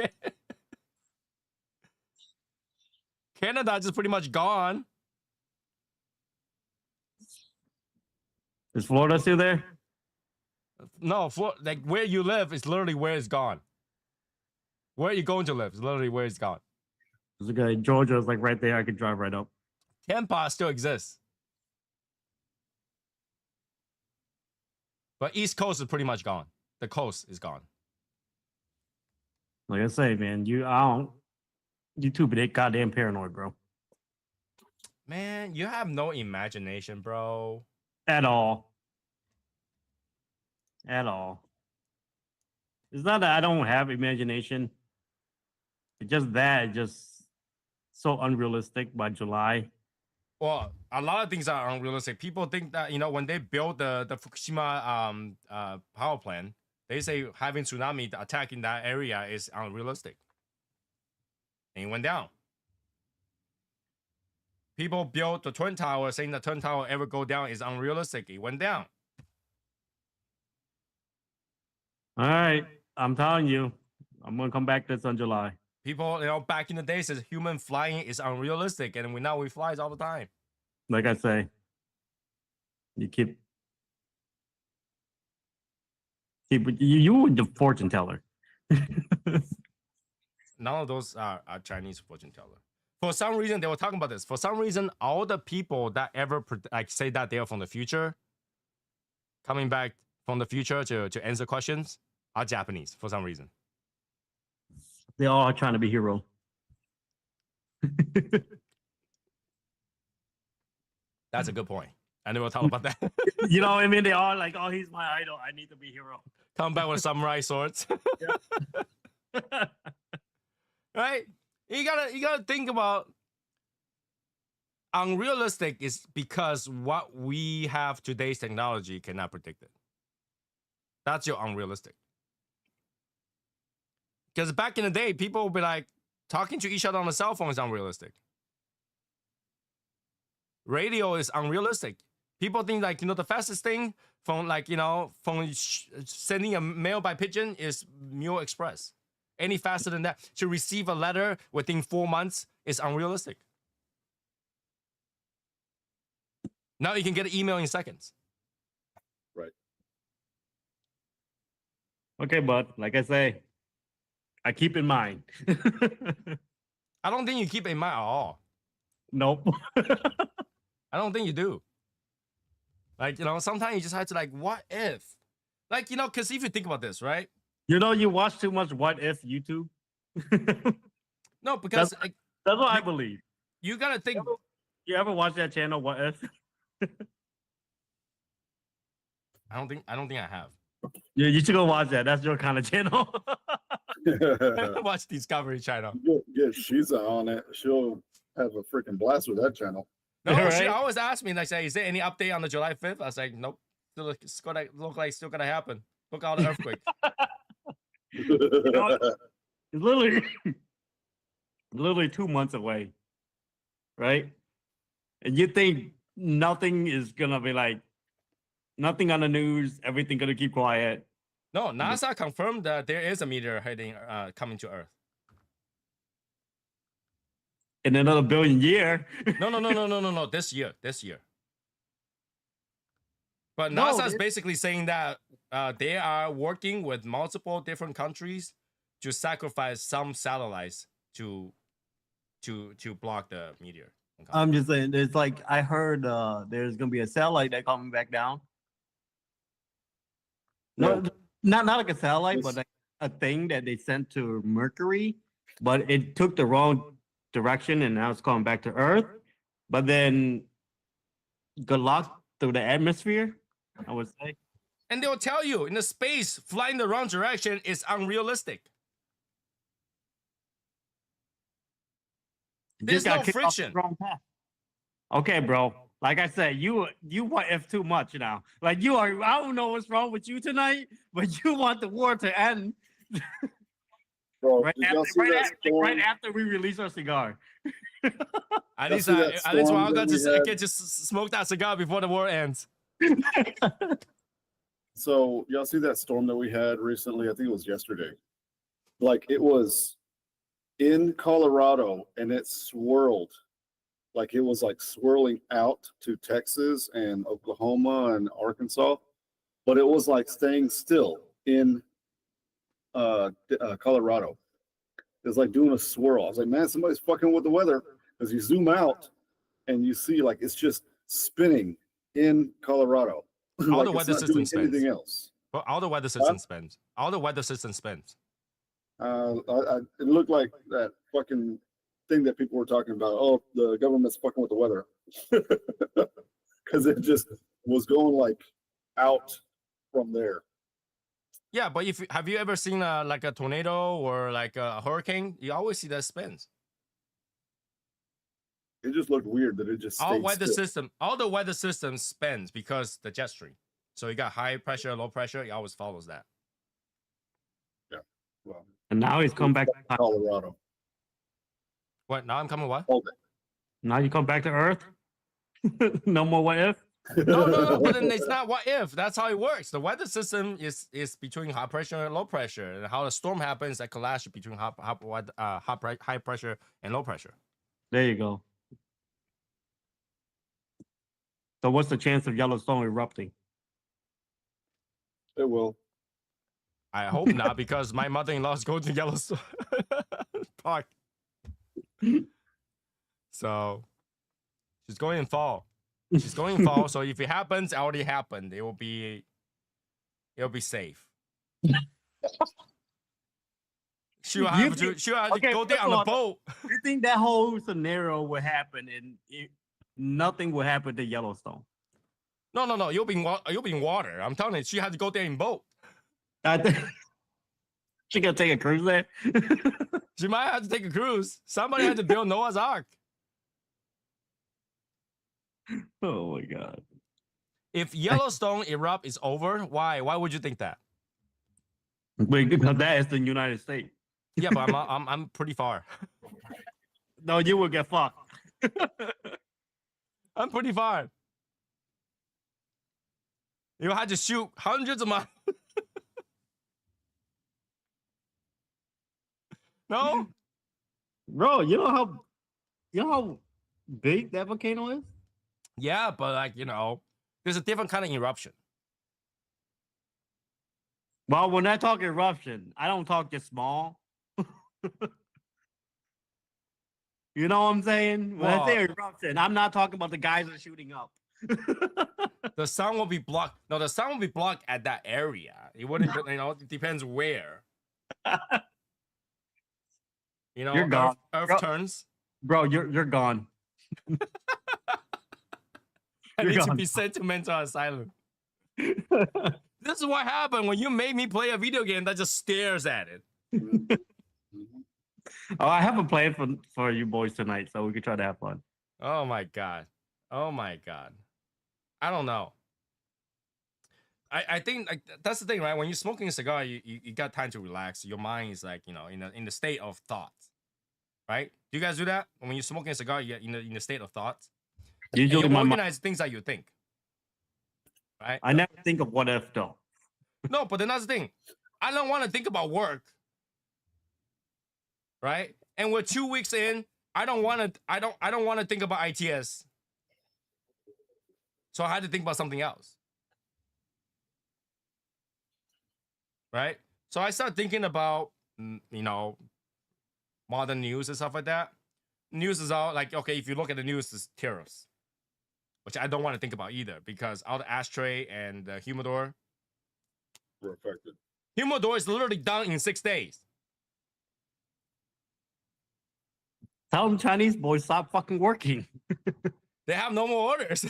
Canada just pretty much gone. Is Florida still there? No, like where you live is literally where it's gone. Where are you going to live is literally where it's gone. There's a guy, Georgia is like right there. I could drive right up. Tampa still exists. But East Coast is pretty much gone. The coast is gone. Like I say, man, you too goddamn paranoid, bro. Man, you have no imagination, bro. At all. At all. It's not that I don't have imagination. It's just so unrealistic by July. Well, a lot of things are unrealistic. People think that, when they built the Fukushima power plant, they say having tsunami attacking that area is unrealistic. And it went down. People built the Twin Tower saying the Twin Tower ever go down is unrealistic. It went down. All right. I'm telling you, I'm gonna come back to this on July. People, back in the day says human flying is unrealistic, and now we flies all the time. Like I say, you keep you the fortune teller. None of those are Chinese fortune teller. For some reason, they were talking about this. For some reason, all the people that ever say that they are from the future, coming back from the future to answer questions, are Japanese for some reason. They all are trying to be hero. That's a good point. And we'll talk about that. You know what I mean? They all like, oh, he's my idol. I need to be hero. Come back with samurai swords. Right? You gotta think about unrealistic is because what we have today's technology cannot predict it. That's your unrealistic. Because back in the day, people would be like, talking to each other on the cell phone is unrealistic. Radio is unrealistic. People think like, the fastest thing from sending a mail by pigeon is Mule Express. Any faster than that, to receive a letter within 4 months is unrealistic. Now you can get an email in seconds. Right. Okay, bud. Like I say, I keep in mind. I don't think you keep it in mind at all. Nope. I don't think you do. Like, you know, sometimes you just have to like, what if? Like, you know, because if you think about this, right? You know, you watch too much What If YouTube. No, because like, That's what I You- believe. you gotta think. You ever watch that channel, What If? I don't think I have. Yeah, you should go watch that. That's your kind of channel. I watch Discovery Channel. Get Shiza on it. She'll have a freaking blast with that channel. No, she Right? always asks me, like, say, is there any update on the July 5th? I was like, nope. Still, it's gonna look like it's still gonna happen. Look out the earthquake. know, It's literally 2 months away, right? And you think nothing is gonna be like nothing on the news, everything gonna keep quiet. No, NASA confirmed that there is a meteor heading coming to Earth. In another billion year. No. This year. But No, NASA is basically saying that they are working with multiple different countries to sacrifice some satellites to block the meteor. I'm just saying, it's like I heard there's gonna be a satellite that coming back down. No, not like a satellite, but like a thing that they sent to Mercury, but it took the wrong direction and now it's coming back to Earth. But then got lost through the atmosphere, I would say. And they'll tell you in the space, flying the wrong direction is unrealistic. There's Just got no kicked off the friction. wrong path. Okay, bro. Like I said, you what if too much now. Like you are. I don't know what's wrong with you tonight, but you want the war to end Bro, right did y'all see that storm? right after we release our cigar. At Y'all least, see that at least storm I'll that get we to had? get to smoke that cigar before the war ends. So y'all see that storm that we had recently? I think it was yesterday. Like it was in Colorado and it swirled. Like it was like swirling out to Texas and Oklahoma and Arkansas, but it was like staying still in Colorado. It was like doing a swirl. I was like, man, somebody's fucking with the weather. Because you zoom out and you see like it's just spinning in Colorado. All Like the it's weather not system doing spins. anything else. Well, all the weather system spins. All the weather system spins. It looked like that fucking thing that people were talking about. Oh, the government's fucking with the weather. Because it just was going like out from there. Yeah, but have you ever seen like a tornado or like a hurricane? You always see that spins. It just looked weird that it just All stayed still. all the weather systems spins because the jet stream. So you got high pressure, low pressure. It always follows that. Yeah. Well, And now he's come back. to Colorado. What? Now I'm coming what? Hold it. Now you come back to Earth. No more what if. No. But then it's not what if. That's how it works. The weather system is between high pressure and low pressure, and how the storm happens that clash between high pressure and low pressure. There you go. So what's the chance of Yellowstone erupting? It will. I hope not, because my mother-in-law's going to Yellowstone Park. So she's going in fall. She's going in fall. So if it happens, it already happened. It'll be safe. She'll have to go there on a boat. You think that whole scenario would happen and nothing would happen to Yellowstone? No. You'll be in water. I'm telling you, she had to go there in boat. I think she gonna take a cruise there. She might have to take a cruise. Somebody had to build Noah's Ark. Oh my god! If Yellowstone erupt is over, why? Why would you think that? Wait, because that is the United States. Yeah, but I'm pretty far. No, you will get fucked. I'm pretty far. You had to shoot hundreds of miles. No, Bro, you know how big that volcano is? yeah, but like there's a different kind of eruption. Well, when I talk eruption, I don't talk just small. You know what I'm saying? When I say Well- eruption, I'm not talking about the guys that are shooting up. The sound will be blocked. No, the sound will be blocked at that area. It wouldn't, you know, it depends where. You know, You're gone. Earth Bro. turns. Bro, you're gone. I You're need to gone. be sent to mental asylum. This is what happened when you made me play a video game that just stares at it. Mhm. Oh, I have a plan for you boys tonight, so we can try to have fun. Oh my god. Oh my god. I don't know. I think like that's the thing, right? When you're smoking a cigar, you got time to relax. Your mind is like, you know, in the state of thought. Right? Do you guys do that? When you're smoking a cigar, you get in the state of thought. And Usually, you my mind, organize things that you think. Right? I never think of what if though. No, but then that's the thing. I don't want to think about work. Right? And we're 2 weeks in. I don't want to think about ITS. So I had to think about something else. Right? So I started thinking about, you know, modern news and stuff like that. News is all like, okay, if you look at the news, it's tariffs, which I don't want to think about either because all the ashtray and the humidor. We're affected. Humidor is literally done in 6 days. Tell them Chinese boys stop fucking working. They have no more orders.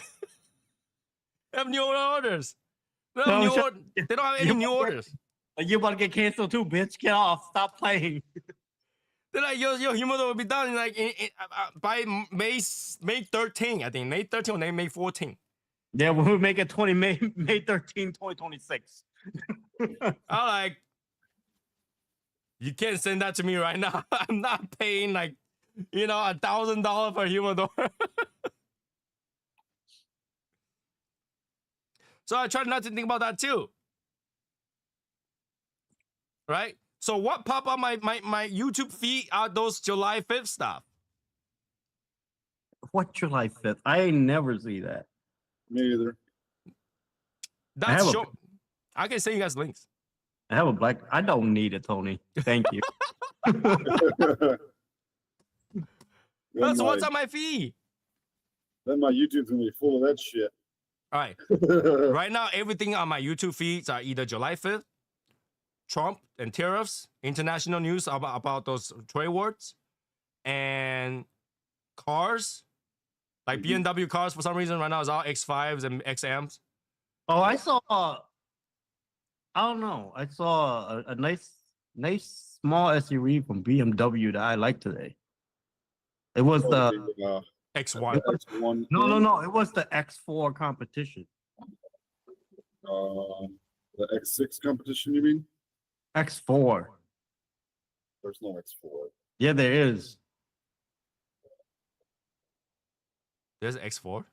They have new orders. They, No, have new shut- they don't have any you new work- orders. You about to get canceled too, bitch. Get off. Stop playing. They're like, your humidor will be done in like by May 13, I think. May 13 or May 14. Yeah, we'll make it May 13, 2026. I'm like, you can't send that to me right now. I'm not paying like, you know, $1,000 for a humidor. So I try not to think about that too. Right? So what pop up my YouTube feed are those July 5th stuff. What July 5th? I ain't never see that. Me either. That's have a- show. I can send you guys links. I have a black. I don't need it, Tony. Thank you. That's what's on my feed. Then my YouTube's gonna be full of that shit. All right. Right now, everything on my YouTube feeds are either July 5th, Trump and tariffs, international news about those trade wars, and cars. Like BMW cars, for some reason, right now is all X5s and XMs. Oh, I saw. I don't know. I saw a nice small SUV from BMW that I like today. It was the X1. X1. no. It was the X4 competition. The X6 competition, you mean? X4. There's no X4. Yeah, there is. There's X4.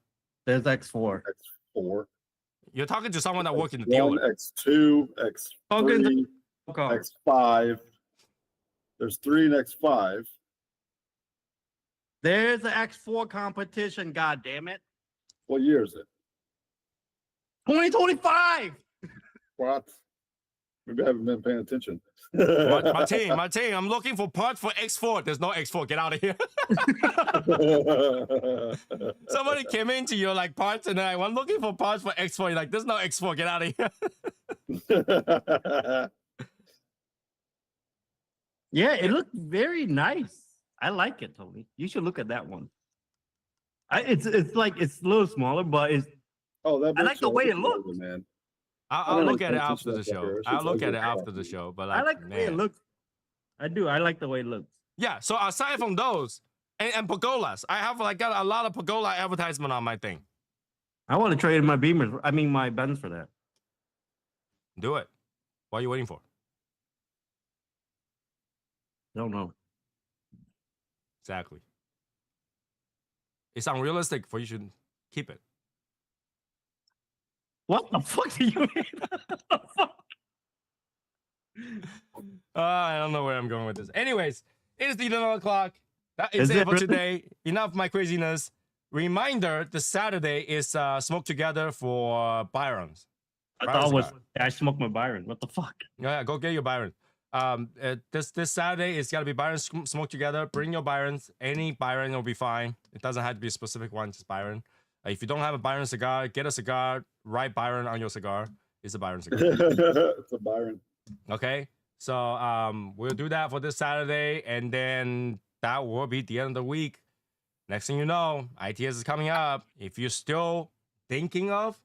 There's X4. X4. You're talking to someone that worked in the X1, dealer. X2, Talking X3, Okay. X5. There's 3 in X5. There's the X4 competition. God damn it! What year is it? 2025. What? Maybe I haven't been paying attention. Martin, I'm looking for parts for X4. There's no X4. Get out of here. Somebody came into your like parts and they're like, I'm looking for parts for X4. You're like, there's no X4. Get out of here. Yeah, it looked very nice. I like it, Tony. You should look at that one. It's like it's a little smaller, but it's Oh, that I like the way it looks. man. I'll don't look like at it that after the stuff show. there. It's I'll just look at ugly it crap, after the dude. show. But I like the way it man. looks. I do. I like the way it looks. Yeah. So aside from those and pergolas, I have like got a lot of pergola advertisement on my thing. I want to trade my Beamers. I mean my Benz for that. Do it. What are you waiting for? Don't know. Exactly. It's unrealistic for you to keep it. What the fuck do you mean? The fuck? I don't know where I'm going with this. Anyways, it is the 11 o'clock. That is Is it it for really? today. Enough of my craziness. Reminder, the Saturday is Smoke Together for Byron's. I Byron's thought it was cigar. I smoked my Byron. What the fuck? Yeah, go get your Byron. This Saturday it's gotta be Byron Smoke Together. Bring your Byrons. Any Byron will be fine. It doesn't have to be a specific one, just Byron. If you don't have a Byron cigar, get a cigar. Write Byron on your cigar. It's a Byron cigar. It's a Byron. Okay, so we'll do that for this Saturday, and then that will be the end of the week. Next thing you know, ITS is coming up. If you're still thinking, oh,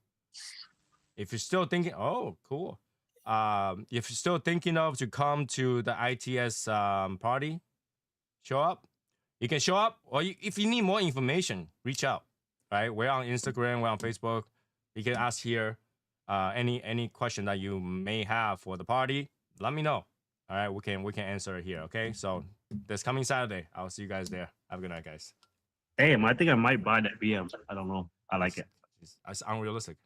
cool. If you're still thinking of to come to the ITS party, show up. You can show up, or if you need more information, reach out. Right, we're on Instagram, we're on Facebook. You can ask here any question that you may have for the party. Let me know. All right, we can answer it here. Okay, so this coming Saturday, I'll see you guys there. Have a good night, guys. Damn, I think I might buy that BM. I don't know. I like it. It's unrealistic.